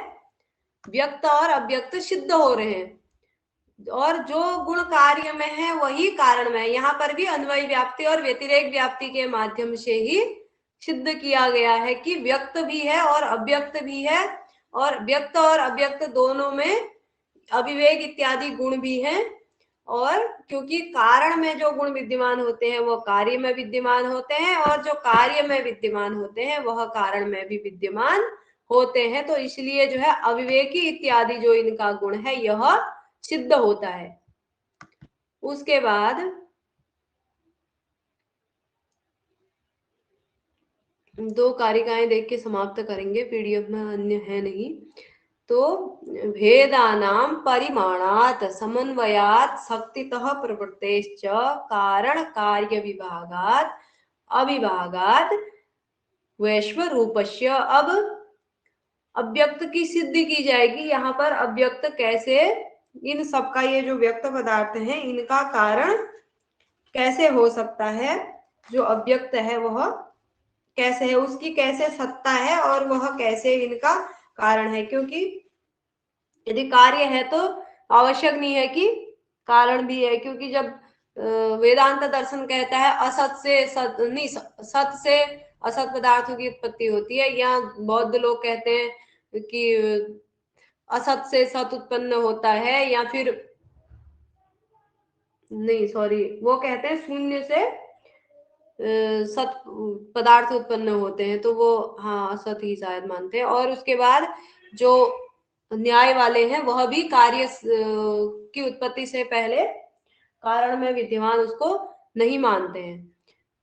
व्यक्त और अव्यक्त सिद्ध हो रहे हैं, और जो गुण कार्य में है वही कारण में है। यहाँ पर भी अन्वय व्याप्ति और व्यतिरेक व्याप्ति के माध्यम से ही सिद्ध किया गया है कि व्यक्त भी है और अव्यक्त भी है, और व्यक्त और अव्यक्त दोनों में अविवेक इत्यादि गुण भी हैं। और क्योंकि कारण में जो गुण विद्यमान होते हैं वो कार्य में विद्यमान होते हैं, और जो कार्य में विद्यमान होते हैं वह कारण में भी विद्यमान होते हैं, तो इसलिए जो है अविवेकी इत्यादि जो इनका गुण है यह सिद्ध होता है। उसके बाद दो कारिकाएं देख के समाप्त करेंगे, पीडीएफ में अन्य है नहीं। तो भेदानां परिमाणात् समन्वयात् शक्तितः प्रवृत्तेश्च कारण कार्य विभागात् अविभागात् वैश्व रूपस्य। अब अव्यक्त की सिद्धि की जाएगी। यहाँ पर अव्यक्त कैसे, इन सबका ये जो व्यक्त पदार्थ है इनका कारण कैसे हो सकता है, जो अव्यक्त है वह कैसे है, उसकी कैसे सत्ता है और वह कैसे इनका कारण है। क्योंकि यदि कार्य है तो आवश्यक नहीं है कि कारण भी है, क्योंकि जब वेदांत दर्शन कहता है असत से सत नहीं, सत से असत पदार्थों की उत्पत्ति होती है, या बौद्ध लोग कहते हैं कि असत से सत उत्पन्न होता है, या फिर नहीं सॉरी वो कहते हैं शून्य से सत पदार्थ उत्पन्न होते हैं, तो वो हाँ असत ही शायद मानते हैं। और उसके बाद जो न्याय वाले हैं वह भी कार्य की उत्पत्ति से पहले कारण में विद्यमान उसको नहीं मानते हैं।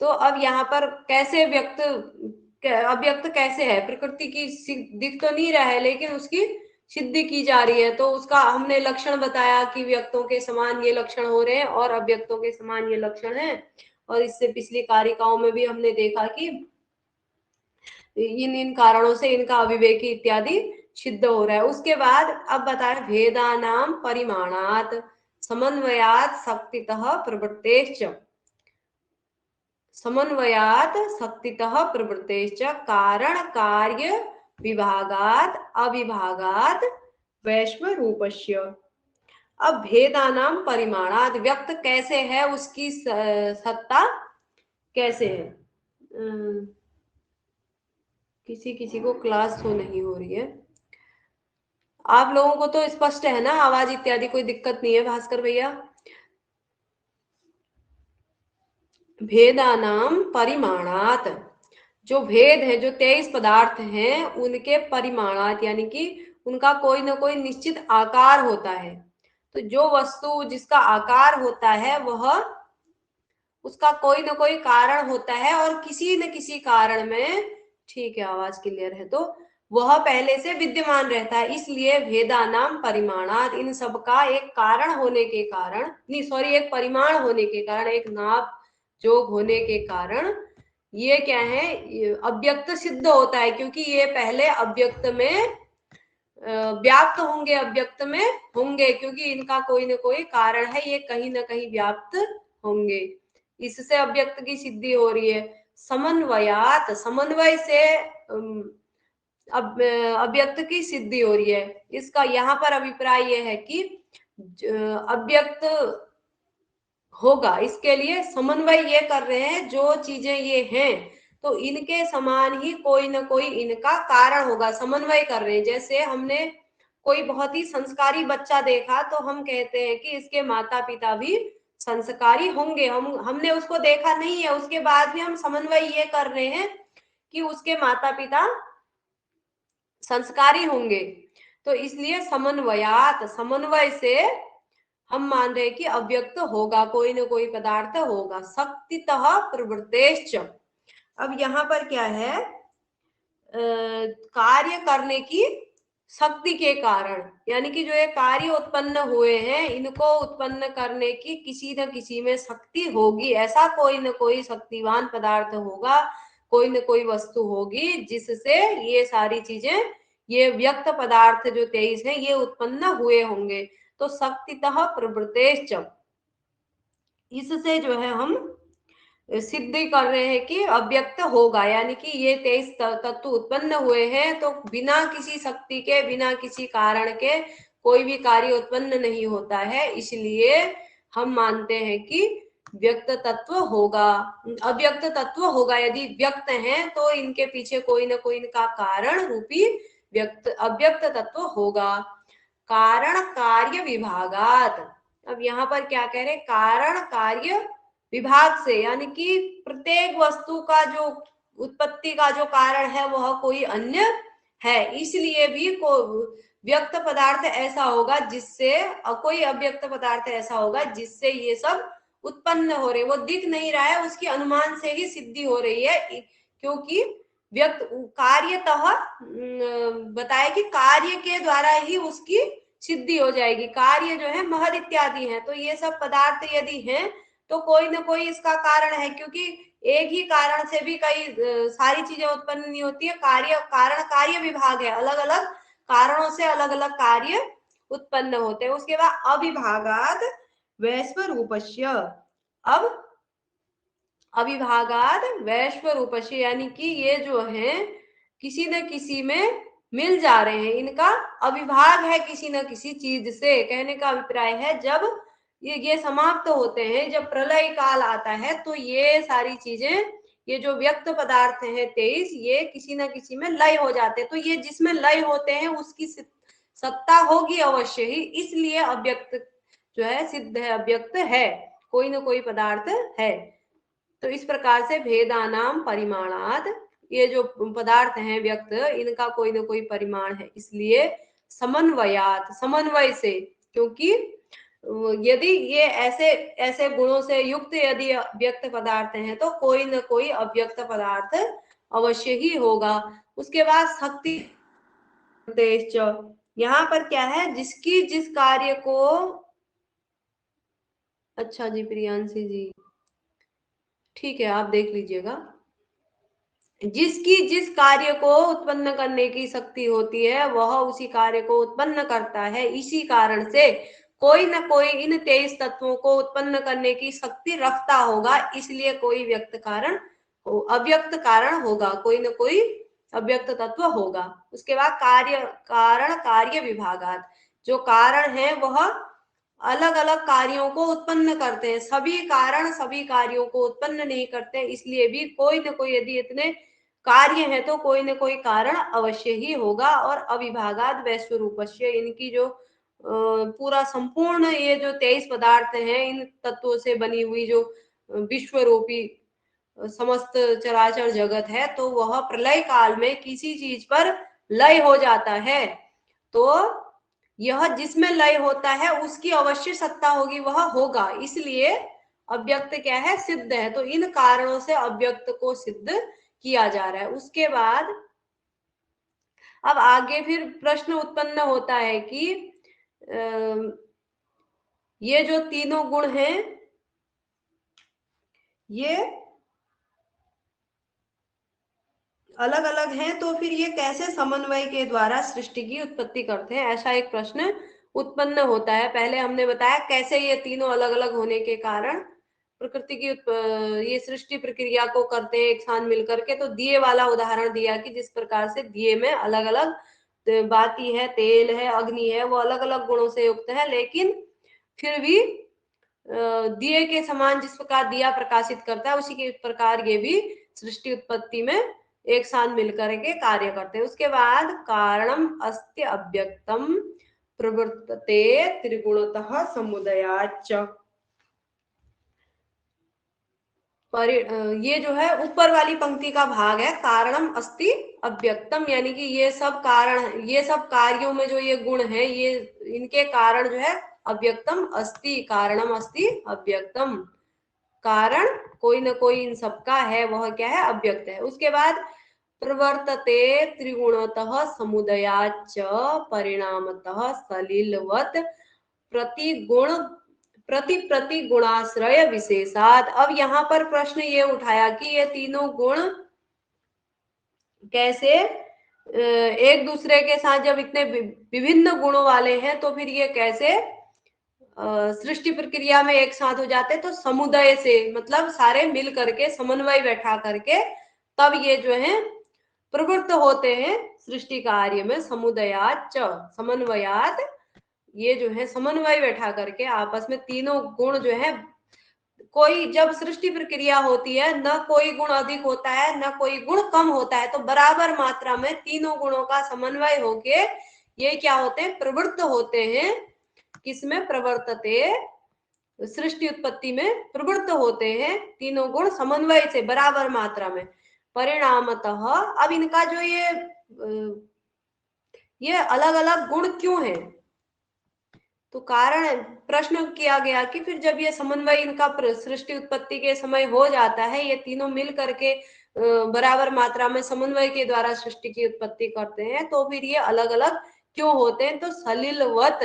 तो अब यहाँ पर कैसे अव्यक्त कैसे है, प्रकृति की दिख तो नहीं रहा है लेकिन उसकी सिद्धि की जा रही है। तो उसका हमने लक्षण बताया कि व्यक्तों के समान ये लक्षण हो रहे हैं और अव्यक्तों के समान ये लक्षण है। और इससे पिछली कारिकाओं में भी हमने देखा कि इन इन कारणों से इनका अविवेकी इत्यादि सिद्ध हो रहा है। उसके बाद अब बताए भेदानाम परिमाणात् समन्वयात् शक्तितः प्रवृत्तेश्च, समन्वयात् शक्तितः प्रवृत्तेश्च कारण कार्य विभागात् अविभागात् वैश्व रूपस्य। अब भेदानाम परिमाणात्, व्यक्त कैसे है उसकी सत्ता कैसे है। किसी किसी को क्लास तो नहीं हो रही है, आप लोगों को तो स्पष्ट है ना, आवाज इत्यादि कोई दिक्कत नहीं है भास्कर भैया। भेदानाम परिमाणात, जो भेद है, जो 23 पदार्थ हैं उनके परिमाणात यानी कि उनका कोई ना कोई निश्चित आकार होता है। तो जो वस्तु जिसका आकार होता है वह उसका कोई ना कोई कारण होता है, और किसी न किसी कारण में, ठीक है आवाज क्लियर है, तो वह पहले से विद्यमान रहता है, इसलिए भेदानाम परिमाणात, इन सब का एक कारण होने के कारण, नहीं सॉरी, एक परिमाण होने के कारण, एक नाप जोग होने के कारण ये क्या है, अव्यक्त सिद्ध होता है, क्योंकि ये पहले अव्यक्त में व्याप्त होंगे, अव्यक्त में होंगे, क्योंकि इनका कोई ना कोई कारण है, ये कहीं ना कहीं व्याप्त होंगे, इससे अव्यक्त की सिद्धि हो रही है। समन्वयात, समन्वय से अव्यक्त की सिद्धि हो रही है। इसका यहाँ पर अभिप्राय यह है कि अव्यक्त होगा, इसके लिए समन्वय ये कर रहे हैं, जो चीजें ये हैं तो इनके समान ही कोई ना कोई इनका कारण होगा, समन्वय कर रहे हैं। जैसे हमने कोई बहुत ही संस्कारी बच्चा देखा तो हम कहते हैं कि इसके माता पिता भी संस्कारी होंगे, हमने उसको देखा नहीं है, उसके बाद भी हम समन्वय ये कर रहे हैं कि उसके माता पिता संस्कारी होंगे। तो इसलिए समन्वयात, समन्वय से हम मान रहे हैं कि अव्यक्त होगा, कोई ना कोई पदार्थ होगा। शक्तितः प्रवृत्तेश्च, अब यहाँ पर क्या है, कार्य करने की शक्ति के कारण, यानी कि जो ये कार्य उत्पन्न हुए हैं इनको उत्पन्न करने की किसी न किसी में शक्ति होगी, ऐसा कोई न कोई शक्तिवान पदार्थ होगा, कोई न कोई वस्तु होगी जिससे ये सारी चीजें, ये व्यक्त पदार्थ जो 23 है ये उत्पन्न हुए होंगे। तो शक्तितः प्रवृत्तेश्च, इससे जो है हम सिद्धि कर रहे हैं कि अव्यक्त होगा, यानी कि ये 23 तत्व उत्पन्न हुए हैं तो बिना किसी शक्ति के, बिना किसी कारण के कोई भी कार्य उत्पन्न नहीं होता है, इसलिए हम मानते हैं कि व्यक्त तत्व होगा, अव्यक्त तत्व होगा। यदि व्यक्त हैं तो इनके पीछे कोई ना कोई इनका कारण रूपी व्यक्त अव्यक्त तत्व होगा। कारण कार्य विभागात, अब यहाँ पर क्या कह रहे, कारण कार्य विभाग से, यानी कि प्रत्येक वस्तु का जो उत्पत्ति का जो कारण है वह कोई अन्य है, इसलिए भी को व्यक्त पदार्थ ऐसा होगा जिससे, कोई अव्यक्त पदार्थ ऐसा होगा जिससे ये सब उत्पन्न हो रहे, वो दिख नहीं रहा है, उसकी अनुमान से ही सिद्धि हो रही है, क्योंकि व्यक्त कार्यतः बताया कि कार्य के द्वारा ही उसकी सिद्धि हो जाएगी, कार्य जो है महद इत्यादि है, तो ये सब पदार्थ यदि हैं तो कोई ना कोई इसका कारण है, क्योंकि एक ही कारण से भी कई सारी चीजें उत्पन्न नहीं होती है, कार्य कारण कार्य विभाग है, अलग अलग कारणों से अलग अलग कार्य उत्पन्न होते हैं। उसके बाद अविभागाद वैश्वरूपस्य, अब अविभागाद वैश्वरूपस्य, यानी कि ये जो है किसी न किसी में मिल जा रहे हैं, इनका अविभाग है किसी न किसी चीज से, कहने का अभिप्राय है जब ये समाप्त होते हैं, जब प्रलय काल आता है तो ये सारी चीजें, ये जो व्यक्त पदार्थ हैं 23, ये किसी न किसी में लय हो जाते हैं, तो ये जिसमें लय होते हैं उसकी सत्ता होगी अवश्य ही, इसलिए अव्यक्त जो है सिद्ध है, अव्यक्त है, कोई ना कोई पदार्थ है। तो इस प्रकार से भेदानाम परिमाणात, ये जो पदार्थ हैं व्यक्त, इनका कोई ना कोई परिमाण है, इसलिए समन्वयात, समन्वय से, क्योंकि यदि ये ऐसे ऐसे गुणों से युक्त यदि व्यक्त पदार्थ हैं तो कोई ना कोई अव्यक्त पदार्थ अवश्य ही होगा। उसके बाद शक्ति, यहाँ पर क्या है, जिसकी जिस कार्य को, अच्छा जी प्रियांशी जी, ठीक है आप देख लीजिएगा, जिसकी जिस कार्य को उत्पन्न करने की शक्ति होती है वह उसी कार्य को उत्पन्न करता है, इसी कारण से कोई न कोई इन 23 तत्वों को उत्पन्न करने की शक्ति रखता होगा, इसलिए कोई व्यक्त कारण अव्यक्त कारण होगा, कोई न कोई अव्यक्त तत्व होगा। उसके बाद कार्य कारण कार्य विभागात, जो कारण है वह अलग अलग कार्यों को उत्पन्न करते हैं, सभी कारण सभी कार्यों को उत्पन्न नहीं करते, इसलिए भी कोई न कोई, यदि इतने कार्य है तो कोई न कोई कारण अवश्य ही होगा। और अविभागाद वैश्वरूपस्य, इनकी जो पूरा संपूर्ण ये जो 23 पदार्थ हैं, इन तत्वों से बनी हुई जो विश्वरूपी समस्त चराचर जगत है, तो वह प्रलय काल में किसी चीज पर लय हो जाता है, तो यह जिसमें लय होता है उसकी अवश्य सत्ता होगी, वह होगा, इसलिए अव्यक्त क्या है, सिद्ध है। तो इन कारणों से अव्यक्त को सिद्ध किया जा रहा है। उसके बाद अब आगे फिर प्रश्न उत्पन्न होता है कि ये जो तीनों गुण हैं ये अलग अलग हैं, तो फिर ये कैसे समन्वय के द्वारा सृष्टि की उत्पत्ति करते हैं, ऐसा एक प्रश्न उत्पन्न होता है। पहले हमने बताया कैसे ये तीनों अलग अलग होने के कारण प्रकृति की ये सृष्टि प्रक्रिया को करते हैं एक साथ मिलकर के। तो दिए वाला उदाहरण दिया कि जिस प्रकार से दिए में अलग अलग बाती है, तेल है, अग्नि है, वो अलग अलग गुणों से युक्त है, लेकिन फिर भी दिए के समान जिस प्रकार दिया प्रकाशित करता है उसी के प्रकार ये भी सृष्टि उत्पत्ति में एक साथ मिलकर के कार्य करते हैं। उसके बाद कारणम अस्ति अव्यक्तम प्रवर्तते त्रिगुणतः समुदयाच्च। ये जो है ऊपर वाली पंक्ति का भाग है, कारणम अस्ति अव्यक्तम, यानी कि ये सब कारण, ये सब कार्यों में जो ये गुण है, ये इनके कारण जो है अव्यक्तम अस्ति, कारणम अस्ति अव्यक्तम, कारण कोई न कोई इन सबका है, वह क्या है, अव्यक्त है। उसके बाद प्रवर्तते त्रिगुणतः समुदयाच्च परिणामतः सलिलवत प्रतिगुण प्रति गुणाश्रय विशेषात। अब यहाँ पर प्रश्न ये उठाया कि ये तीनों गुण कैसे एक दूसरे के साथ जब इतने विभिन्न गुणों वाले हैं तो फिर ये कैसे सृष्टि प्रक्रिया में एक साथ हो जाते। तो समुदाय से मतलब सारे मिल करके समन्वय बैठा करके तब ये जो है प्रवृत्त होते हैं सृष्टि कार्य में। समुदयाच समन्वयात, ये जो है समन्वय बैठा करके आपस में तीनों गुण जो है, कोई जब सृष्टि प्रक्रिया होती है न कोई गुण अधिक होता है न कोई गुण कम होता है, तो बराबर मात्रा में तीनों गुणों का समन्वय होके ये क्या होते हैं, प्रवृत्त होते हैं। किसमें प्रवर्तते, सृष्टि उत्पत्ति में प्रवृत्त होते हैं तीनों गुण समन्वय से बराबर मात्रा में। परिणामतः, अब इनका जो ये अलग अलग गुण क्यों है, तो कारण प्रश्न किया गया कि फिर जब ये समन्वय इनका सृष्टि उत्पत्ति के समय हो जाता है, ये तीनों मिल करके बराबर मात्रा में समन्वय के द्वारा सृष्टि की उत्पत्ति करते हैं, तो फिर ये अलग अलग क्यों होते हैं। तो सलिलवत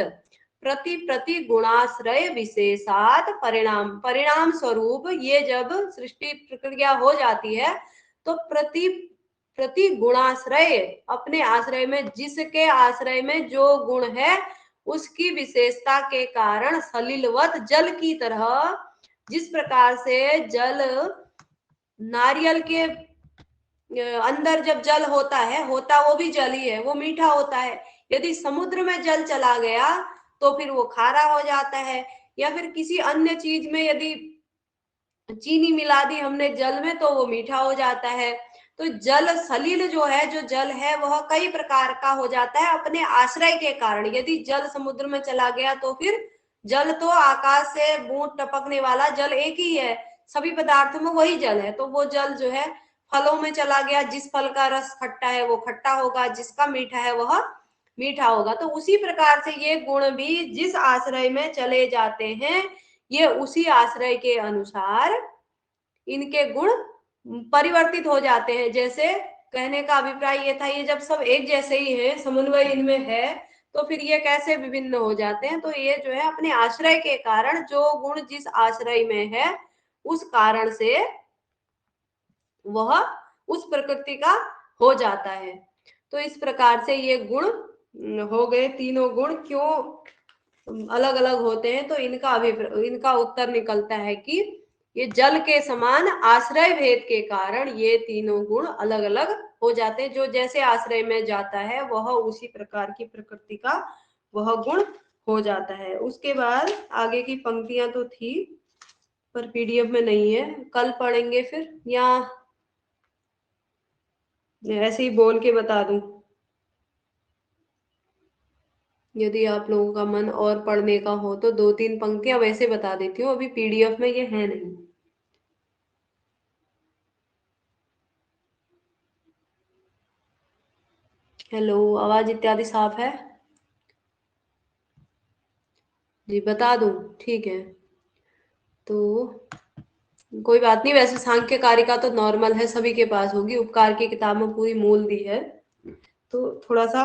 प्रति गुणाश्रय विशेषात परिणाम स्वरूप ये जब सृष्टि प्रक्रिया हो जाती है तो प्रति गुणाश्रय, अपने आश्रय में, जिसके आश्रय में जो गुण है उसकी विशेषता के कारण सलिलवत, जल की तरह, जिस प्रकार से जल नारियल के अंदर जब जल होता वो भी जल ही है, वो मीठा होता है। यदि समुद्र में जल चला गया तो फिर वो खारा हो जाता है, या फिर किसी अन्य चीज में यदि चीनी मिला दी हमने जल में तो वो मीठा हो जाता है। तो जल सलिल जो है, जो जल है वह कई प्रकार का हो जाता है अपने आश्रय के कारण। यदि जल समुद्र में चला गया तो फिर जल तो आकाश से बूंद टपकने वाला जल एक ही है, सभी पदार्थों में वही जल है। तो वो जल जो है फलों में चला गया, जिस फल का रस खट्टा है वो खट्टा होगा, जिसका मीठा है वह मीठा होगा। तो उसी प्रकार से ये गुण भी जिस आश्रय में चले जाते हैं, ये उसी आश्रय के अनुसार इनके गुण परिवर्तित हो जाते हैं। जैसे कहने का अभिप्राय ये था, ये जब सब एक जैसे ही हैं, समन्वय इनमें है, तो फिर ये कैसे विभिन्न हो जाते हैं। तो ये जो है अपने आश्रय के कारण, जो गुण जिस आश्रय में है उस कारण से वह उस प्रकृति का हो जाता है। तो इस प्रकार से ये गुण हो गए, तीनों गुण क्यों अलग अलग होते हैं। तो इनका उत्तर निकलता है कि ये जल के समान आश्रय भेद के कारण ये तीनों गुण अलग अलग हो जाते हैं। जो जैसे आश्रय में जाता है वह उसी प्रकार की प्रकृति का वह गुण हो जाता है। उसके बाद आगे की पंक्तियां तो थी पर पीडीएफ में नहीं है, कल पढ़ेंगे फिर, या ऐसे ही बोल के बता दूं। यदि आप लोगों का मन और पढ़ने का हो तो 2-3 पंक्तियां वैसे बता देती हूँ, अभी पीडीएफ में ये है नहीं। हेलो, आवाज इत्यादि साफ है जी, बता दूं, ठीक है। तो कोई बात नहीं, वैसे सांख्य कारिका तो नॉर्मल है, सभी के पास होगी, उपकार की किताब में पूरी मूल दी है। तो थोड़ा सा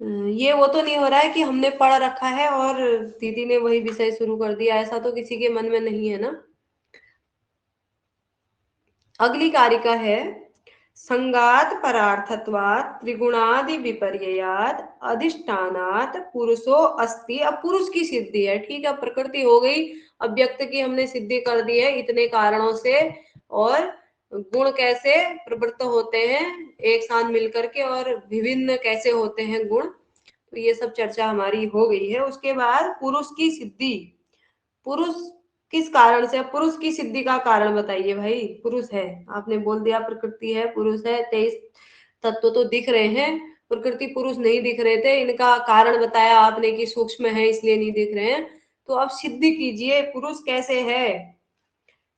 ये वो तो नहीं हो रहा है कि हमने पढ़ रखा है और दीदी ने वही विषय शुरू कर दिया, ऐसा तो किसी के मन में नहीं है ना। अगली कारिका है संगात परार्थत्वात् त्रिगुणादि विपर्ययात् अधिष्ठानात् पुरुषो अस्ति। अब पुरुष की सिद्धि है, ठीक है, प्रकृति हो गई, अव्यक्त की हमने सिद्धि कर दी है इतने कारणों से, और गुण कैसे प्रवृत्त होते हैं एक साथ मिलकर के और विभिन्न कैसे होते हैं गुण, तो ये सब चर्चा हमारी हो गई है। उसके बाद पुरुष की सिद्धि, पुरुष किस कारण से, पुरुष की सिद्धि का कारण बताइए भाई। पुरुष है, आपने बोल दिया प्रकृति है, पुरुष है, 23 तत्व तो दिख रहे हैं, प्रकृति पुरुष नहीं दिख रहे थे, इनका कारण बताया आपने कि सूक्ष्म है इसलिए नहीं दिख रहे हैं। तो अब सिद्धि कीजिए पुरुष कैसे है।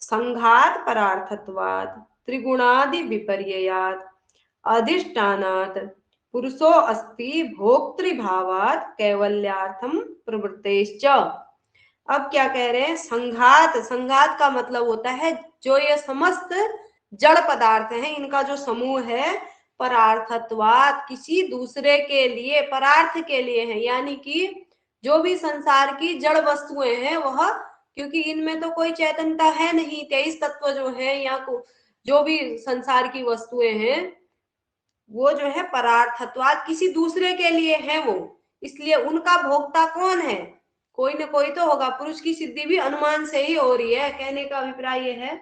संघात परार्थत्वात् त्रिगुणादि विपर्ययात् अधिष्ठानात् पुरुषो अस्ति भोक्तृभावात् कैवल्यार्थम प्रवृत्तेश्च। अब क्या कह रहे हैं, संघात, संघात का मतलब होता है जो ये समस्त जड़ पदार्थ हैं इनका जो समूह है, परार्थत्वात् किसी दूसरे के लिए, परार्थ के लिए है, यानी कि जो भी संसार की जड़ वस्तुएं हैं वह, क्योंकि इनमें तो कोई चैतन्यता है नहीं, 23 तत्व जो है या जो भी संसार की वस्तुएं हैं वो जो है परार्थत्वात् किसी दूसरे के लिए है वो, इसलिए उनका भोक्ता कौन है, कोई ना कोई तो होगा। पुरुष की सिद्धि भी अनुमान से ही हो रही है, कहने का अभिप्राय ये है।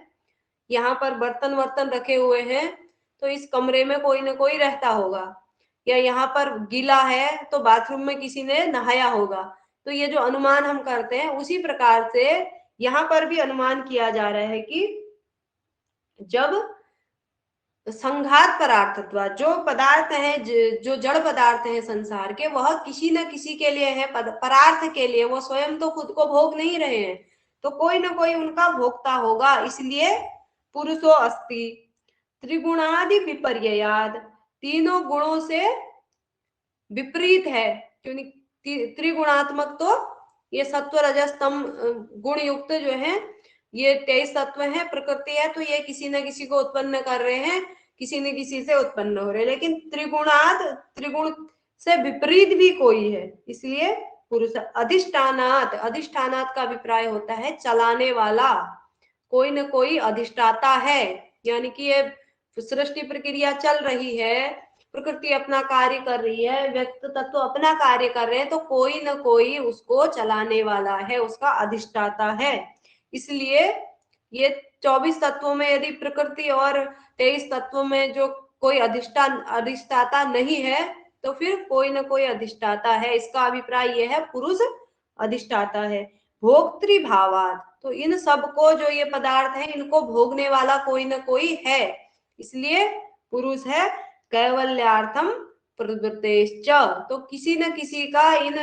यहाँ पर बर्तन वर्तन रखे हुए हैं तो इस कमरे में कोई ना कोई रहता होगा, या यहाँ पर गीला है तो बाथरूम में किसी ने नहाया होगा। तो ये जो अनुमान हम करते हैं उसी प्रकार से यहाँ पर भी अनुमान किया जा रहा है कि जब संघात परार्थत्व, जो पदार्थ है, जो जड़ पदार्थ है संसार के, वह किसी न किसी के लिए है, परार्थ के लिए, वो स्वयं तो खुद को भोग नहीं रहे हैं, तो कोई ना कोई उनका भोक्ता होगा, इसलिए पुरुषो अस्ति त्रिगुणादि विपर्ययाद, तीनों गुणों से विपरीत है, क्योंकि त्रिगुणात्मक तो ये सत्व रजस तम गुण युक्त जो है ये 23 तत्व है, प्रकृति है, तो ये किसी न किसी को उत्पन्न कर रहे हैं, किसी न किसी से उत्पन्न हो रहे हैं, लेकिन त्रिगुणात, त्रिगुण से विपरीत भी कोई है, इसलिए पुरुष। अधिष्ठानात, अधिष्ठानात का अभिप्राय होता है चलाने वाला, कोई न कोई अधिष्ठाता है, यानी कि ये सृष्टि प्रक्रिया चल रही है, प्रकृति अपना कार्य कर रही है, व्यक्त तत्व अपना कार्य कर रहे हैं, तो कोई न कोई उसको चलाने वाला है, उसका अधिष्ठाता है। इसलिए ये 24 तत्वों में यदि प्रकृति और 23 तत्वों में जो कोई अधिष्ठाता नहीं है तो फिर कोई न कोई अधिष्ठाता है, इसका अभिप्राय यह है पुरुष अधिष्ठाता है। भोक्तृभावात्, तो इन सबको जो ये पदार्थ है इनको भोगने वाला कोई न कोई है, इसलिए पुरुष है। कैवल्यार्थम प्रवृत्तेश्च, तो किसी न किसी का इन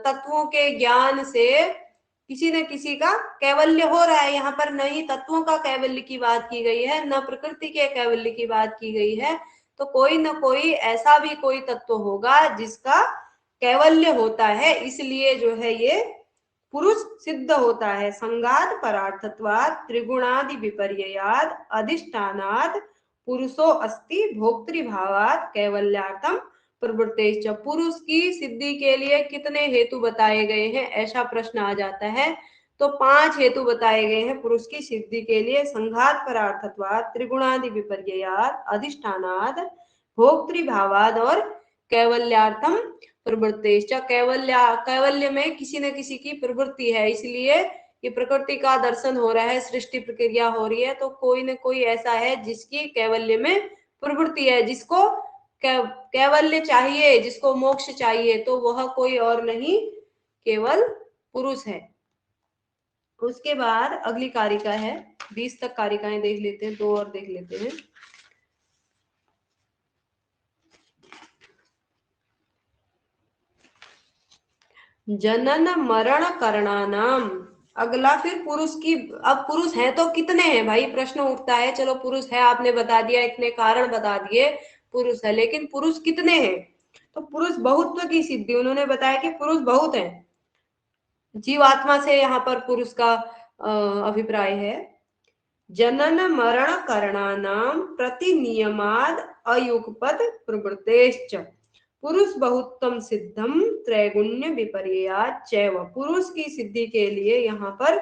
तत्वों के ज्ञान से किसी न किसी का कैवल्य हो रहा है। यहाँ पर न ही तत्वों का कैवल्य की बात की गई है, न प्रकृति के कैवल्य की बात की गई है, तो कोई न कोई ऐसा भी कोई तत्व होगा जिसका कैवल्य होता है, इसलिए जो है ये पुरुष सिद्ध होता है। संगात परार्थत्वात् त्रिगुणादि विपर्ययात् अधिष्ठानात् पुरुषो अस्ति भोक्तृभावात् कैवल्यार्थम प्रवृत्तेश्च। पुरुष की सिद्धि के लिए कितने हेतु बताए गए हैं, ऐसा प्रश्न आ जाता है, तो 5 हेतु बताए गए हैं पुरुष की सिद्धि के लिए। संघात परार्थत्वात् त्रिगुणादि विपर्ययात् अधिष्ठानात् भोक्तृभावात् और कैवल्यार्थम प्रवृत्तेश्च। कैवल्य में किसी न किसी की प्रवृत्ति है, इसलिए ये प्रकृति का दर्शन हो रहा है, सृष्टि प्रक्रिया हो रही है, तो कोई न कोई ऐसा है जिसकी कैवल्य में प्रवृत्ति है, जिसको कैवल्य चाहिए, जिसको मोक्ष चाहिए, तो वह कोई और नहीं केवल पुरुष है। उसके बाद अगली कारिका है, 20 तक कारिकाएं देख लेते हैं, 2 और देख लेते हैं। जनन मरण करणानाम, अगला फिर पुरुष की। अब पुरुष है तो कितने हैं भाई, प्रश्न उठता है। चलो पुरुष है आपने बता दिया, इतने कारण बता दिए पुरुष है, लेकिन पुरुष कितने हैं, तो पुरुष बहुत्व की सिद्धि उन्होंने बताया कि पुरुष बहुत है, जीवात्मा से यहाँ पर पुरुष का अभिप्राय है। जनन मरण करणानाम प्रतिनियमाद अयुगपद प्रवृत्तेश्च पुरुष बहुत्तम सिद्धम त्रैगुण्य विपर्यात् चैव। पुरुष की सिद्धि के लिए यहाँ पर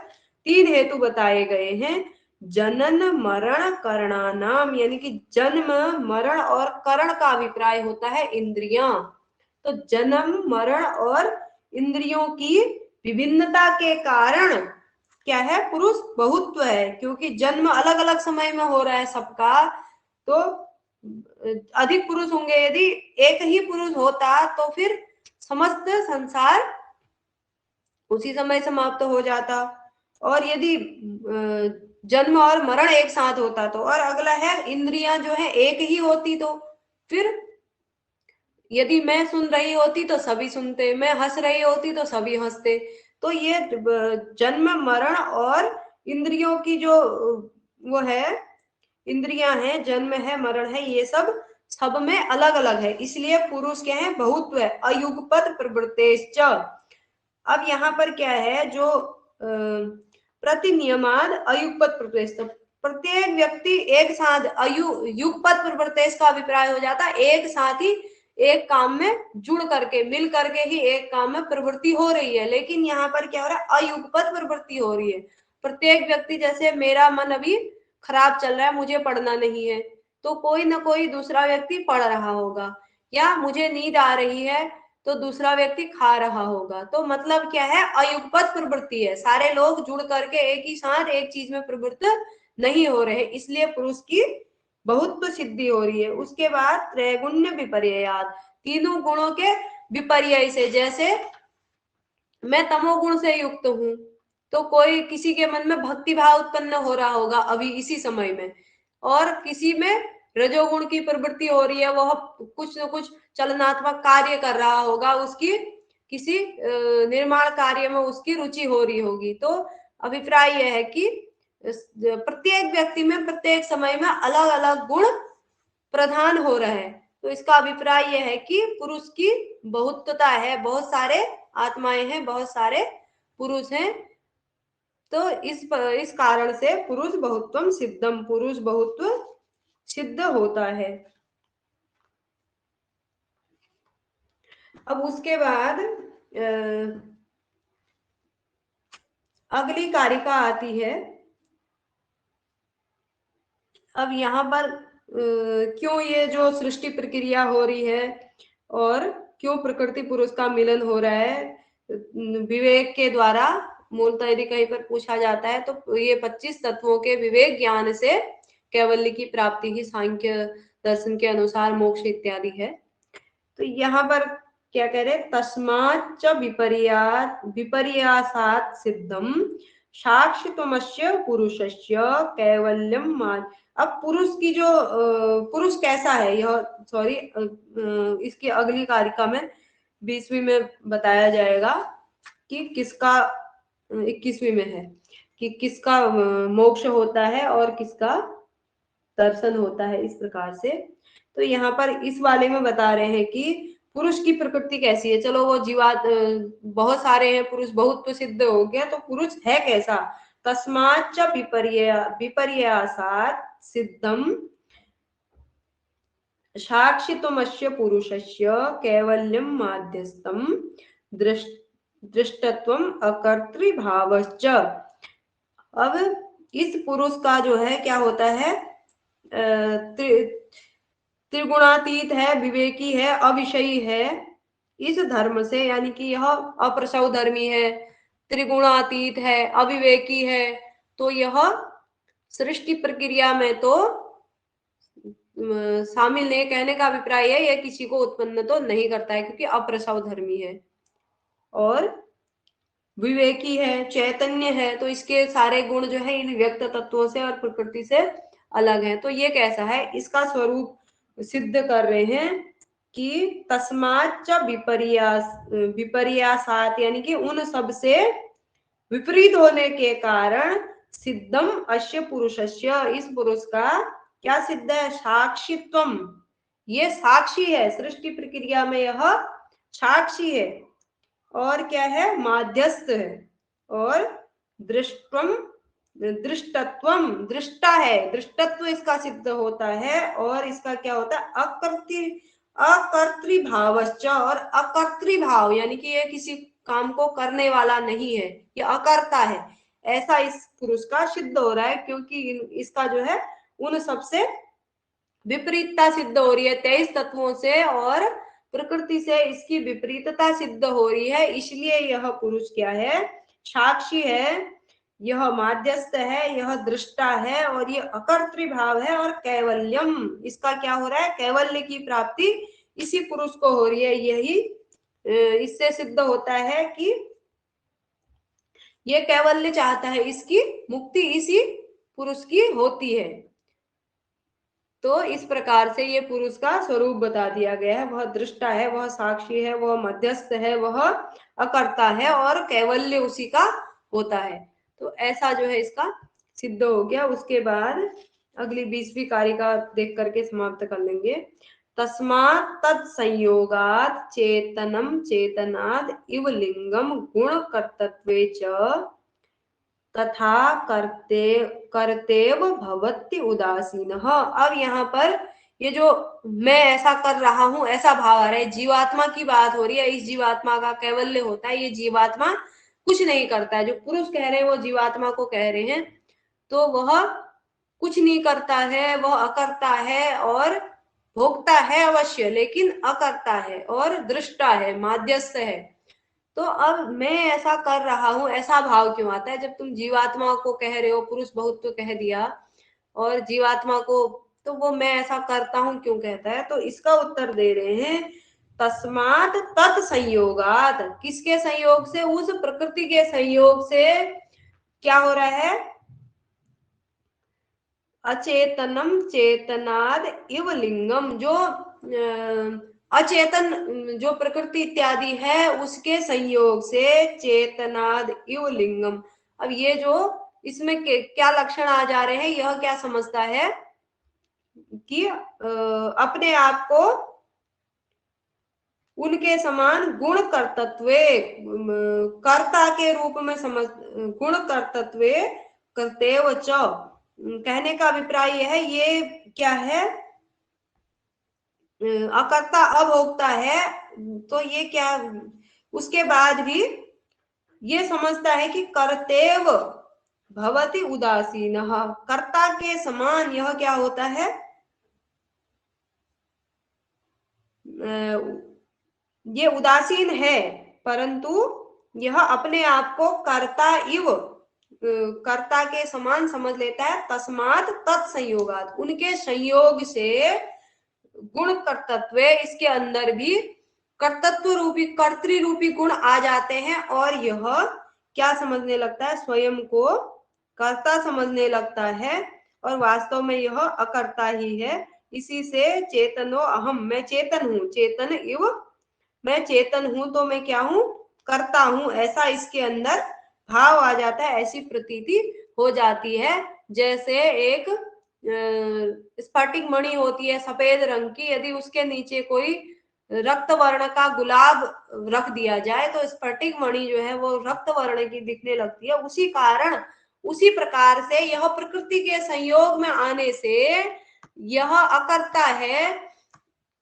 3 हेतु बताए गए हैं। जनन मरण करणानाम, यानी कि जन्म मरण और करण का अभिप्राय होता है इंद्रियां। तो जन्म मरण और इंद्रियों की विभिन्नता के कारण क्या है, पुरुष बहुत्व है, क्योंकि जन्म अलग अलग समय में हो रहा है सबका, तो अधिक पुरुष होंगे। यदि एक ही पुरुष होता तो फिर समस्त संसार उसी समय समाप्त हो जाता। और यदि जन्म और मरण एक साथ होता तो, और अगला है इंद्रियां जो है एक ही होती तो फिर यदि मैं सुन रही होती तो सभी सुनते, मैं हंस रही होती तो सभी हंसते। तो ये जन्म मरण और इंद्रियों की जो वो है, इंद्रियां हैं, जन्म है मरण है, ये सब में अलग अलग है, इसलिए पुरुष क्या है, बहुत्व है। अयुगपत प्रवृत्तेश्च। अब यहाँ पर क्या है, जो प्रतिनियमान अयुगपत प्रवृत्तेश्च, प्रत्येक व्यक्ति एक साथ युगपत प्रवृत्तेश्च का अभिप्राय हो जाता है एक साथ ही एक काम में जुड़ करके, मिल करके ही एक काम में प्रवृत्ति हो रही है। लेकिन यहाँ पर क्या हो रहा है, अयुगपत प्रवृत्ति हो रही है। प्रत्येक व्यक्ति, जैसे मेरा मन अभी खराब चल रहा है, मुझे पढ़ना नहीं है, तो कोई ना कोई दूसरा व्यक्ति पढ़ रहा होगा, या मुझे नींद आ रही है तो दूसरा व्यक्ति खा रहा होगा। तो मतलब क्या है, अयुगपत प्रवृत्ति है, सारे लोग जुड़ करके एक ही साथ एक चीज में प्रवृत्त नहीं हो रहे, इसलिए पुरुष की बहुत्व सिद्धि हो रही है। उसके बाद त्रैगुण्य विपर्यात, तीनों गुणों के विपर्य से, जैसे मैं तमोगुण से युक्त हूं तो कोई किसी के मन में भक्ति भाव उत्पन्न हो रहा होगा अभी इसी समय में, और किसी में रजोगुण की प्रवृत्ति हो रही है, वह कुछ न कुछ चलनात्मक कार्य कर रहा होगा, उसकी किसी निर्माण कार्य में उसकी रुचि हो रही होगी। तो अभिप्राय यह है कि प्रत्येक व्यक्ति में प्रत्येक समय में अलग अलग गुण प्रधान हो रहे हैं। तो इसका अभिप्राय यह है कि पुरुष की बहुत्वता है, बहुत सारे आत्माएं हैं, बहुत सारे पुरुष हैं। तो इस कारण से पुरुष बहुत्वम सिद्धम, पुरुष बहुत्व सिद्ध होता है। अब उसके बाद अगली कारिका आती है। अब यहाँ पर क्यों ये जो सृष्टि प्रक्रिया हो रही है और क्यों प्रकृति पुरुष का मिलन हो रहा है, विवेक के द्वारा मूलतः यदि कहीं पर पूछा जाता है तो ये 25 तत्वों के विवेक ज्ञान से कैवल्य की प्राप्ति ही सांख्य दर्शन के अनुसार मोक्ष इत्यादि है। तो यहाँ पर क्या कह रहे, तस्माच्च विपर्यासात् सिद्धम साक्षित्वमस्य पुरुषस्य कैवल्यम। अब पुरुष की जो पुरुष कैसा है, यह सॉरी इसकी अगली कारिका में 20वीं में बताया जाएगा कि किसका, 21वीं में है कि किसका मोक्ष होता है और किसका दर्शन होता है, इस प्रकार से। तो यहाँ पर इस वाले में बता रहे हैं कि पुरुष की प्रकृति कैसी है। चलो वो जीवात बहुत सारे हैं, पुरुष बहुत प्रसिद्ध हो गया, तो पुरुष है कैसा, तस्माच्च विपर्यासात् सिद्धम साक्षित्वमस्य पुरुषस्य कैवल्यम माध्यस्थम दृष्टत्वम अकर्तृभावश्च। अब इस पुरुष का जो है क्या होता है, त्रिगुणातीत है, विवेकी है, अविषयी है इस धर्म से, यानी कि यह अप्रसव धर्मी है, त्रिगुणातीत है, अविवेकी है। तो यह सृष्टि प्रक्रिया में तो शामिल नहीं, कहने का अभिप्राय है यह किसी को उत्पन्न तो नहीं करता है क्योंकि अप्रसव धर्मी है और विवेकी है, चैतन्य है, तो इसके सारे गुण जो है इन व्यक्त तत्वों से और प्रकृति से अलग है। तो ये कैसा है, इसका स्वरूप सिद्ध कर रहे हैं कि तस्माच्च विपर्यासात्, यानी कि उन सब से विपरीत होने के कारण सिद्धम अश्य पुरुषस्य, इस पुरुष का क्या सिद्ध है, साक्षित्वम, ये साक्षी है, सृष्टि प्रक्रिया में यह साक्षी है, और क्या है, माध्यस्थ है, और दृष्टम दृष्टत्वम, दृष्टा है, दृष्टत्व इसका सिद्ध होता है। और इसका क्या होता है, अकर्तृभावश्च, और अकर्तृभाव यानी कि ये किसी काम को करने वाला नहीं है, ये अकर्ता है, ऐसा इस पुरुष का सिद्ध हो रहा है। क्योंकि इसका जो है उन सबसे विपरीतता सिद्ध हो रही है, 23 तत्वों से और प्रकृति से इसकी विपरीतता सिद्ध हो रही है। इसलिए यह पुरुष क्या है, साक्षी है, यह माध्यस्थ है, यह दृष्टा है, और ये अकर्तृभाव है। और कैवल्यम, इसका क्या हो रहा है, कैवल्य की प्राप्ति इसी पुरुष को हो रही है। यही इससे सिद्ध होता है कि ये कैवल्य चाहता है, इसकी मुक्ति इसी पुरुष की होती है। तो इस प्रकार से ये पुरुष का स्वरूप बता दिया गया है। वह दृष्टा है, वह साक्षी है, वह मध्यस्थ है, वह अकर्ता है, और कैवल्य उसी का होता है। तो ऐसा जो है इसका सिद्ध हो गया। उसके बाद अगली 20वीं कारिका देख करके समाप्त कर लेंगे। तस्मात् तत्संयोगात् चेतनम चेतनाद इव लिंगम गुण कर्तत्वे च तथा कर्तेव भवति उदासीन। अब यहाँ पर ये जो मैं ऐसा कर रहा हूं ऐसा भाव आ रहा है, जीवात्मा की बात हो रही है। इस जीवात्मा का कैवल्य होता है, ये जीवात्मा कुछ नहीं करता है। जो पुरुष कह रहे हैं वो जीवात्मा को कह रहे हैं, तो वह कुछ नहीं करता है, वह अकर्ता है और भोगता है अवश्य, लेकिन अकर्ता है और दृष्टा है, माध्यस्थ है। तो अब मैं ऐसा कर रहा हूं ऐसा भाव क्यों आता है? जब तुम जीवात्मा को कह रहे हो, पुरुष बहुत तो कह दिया, और जीवात्मा को तो वो मैं ऐसा करता हूं क्यों कहता है? तो इसका उत्तर दे रहे हैं, तस्मात तत्संयोगात, किसके संयोग से? उस प्रकृति के संयोग से क्या हो रहा है, अचेतनम चेतनाद इव लिंगम, जो अचेतन जो प्रकृति इत्यादि है उसके संयोग से चेतनाद इव लिंगम। अब ये जो इसमें क्या लक्षण आ जा रहे हैं, यह क्या समझता है कि अपने आप को उनके समान गुण कर्तत्वे, कर्ता के रूप में समझ, गुण कर्तत्वे कर्तेव च, कहने का अभिप्राय यह है, ये क्या है, अकर्ता अभोक्ता है। तो ये क्या, उसके बाद भी ये समझता है कि कर्तेव भवति उदासीन, कर्ता के समान यह क्या होता है, ये उदासीन है, परंतु यह अपने आप को कर्ता इव, कर्ता के समान समझ लेता है। तस्मात् तत्संयोगात्, उनके संयोग से गुण कर्तत्व, इसके अंदर भी कर्तत्व रूपी कर्तृ रूपी गुण आ जाते हैं, और यह क्या समझने लगता है, स्वयं को कर्ता समझने लगता है, और वास्तव में यह अकर्ता ही है। इसी से चेतनो अहम, मैं चेतन हूं, चेतन इव, मैं चेतन हूं तो मैं क्या हूं, करता हूं, ऐसा इसके अंदर भाव आ जाता है, ऐसी प्रतीति हो जाती है। जैसे एक स्फटिक मणि होती है सफेद रंग की, यदि उसके नीचे कोई रक्त वर्ण का गुलाब रख दिया जाए तो स्फटिक मणि जो है वो रक्त वर्ण की दिखने लगती है। उसी कारण, उसी प्रकार से यह प्रकृति के संयोग में आने से यह अकर्ता है,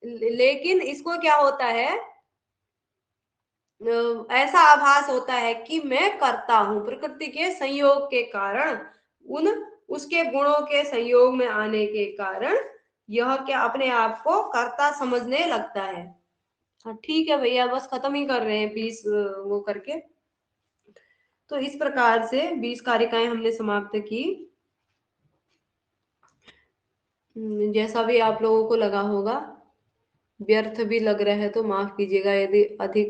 लेकिन इसको क्या होता है, ऐसा आभास होता है कि मैं करता हूं। प्रकृति के संयोग के कारण, उन उसके गुणों के संयोग में आने के कारण यह क्या अपने आप को कर्ता समझने लगता है। हाँ ठीक है भैया, बस खत्म ही कर रहे हैं 20 वो करके। तो इस प्रकार से 20 कारिकाएं हमने समाप्त की। जैसा भी आप लोगों को लगा होगा, व्यर्थ भी लग रहा है तो माफ कीजिएगा। यदि अधिक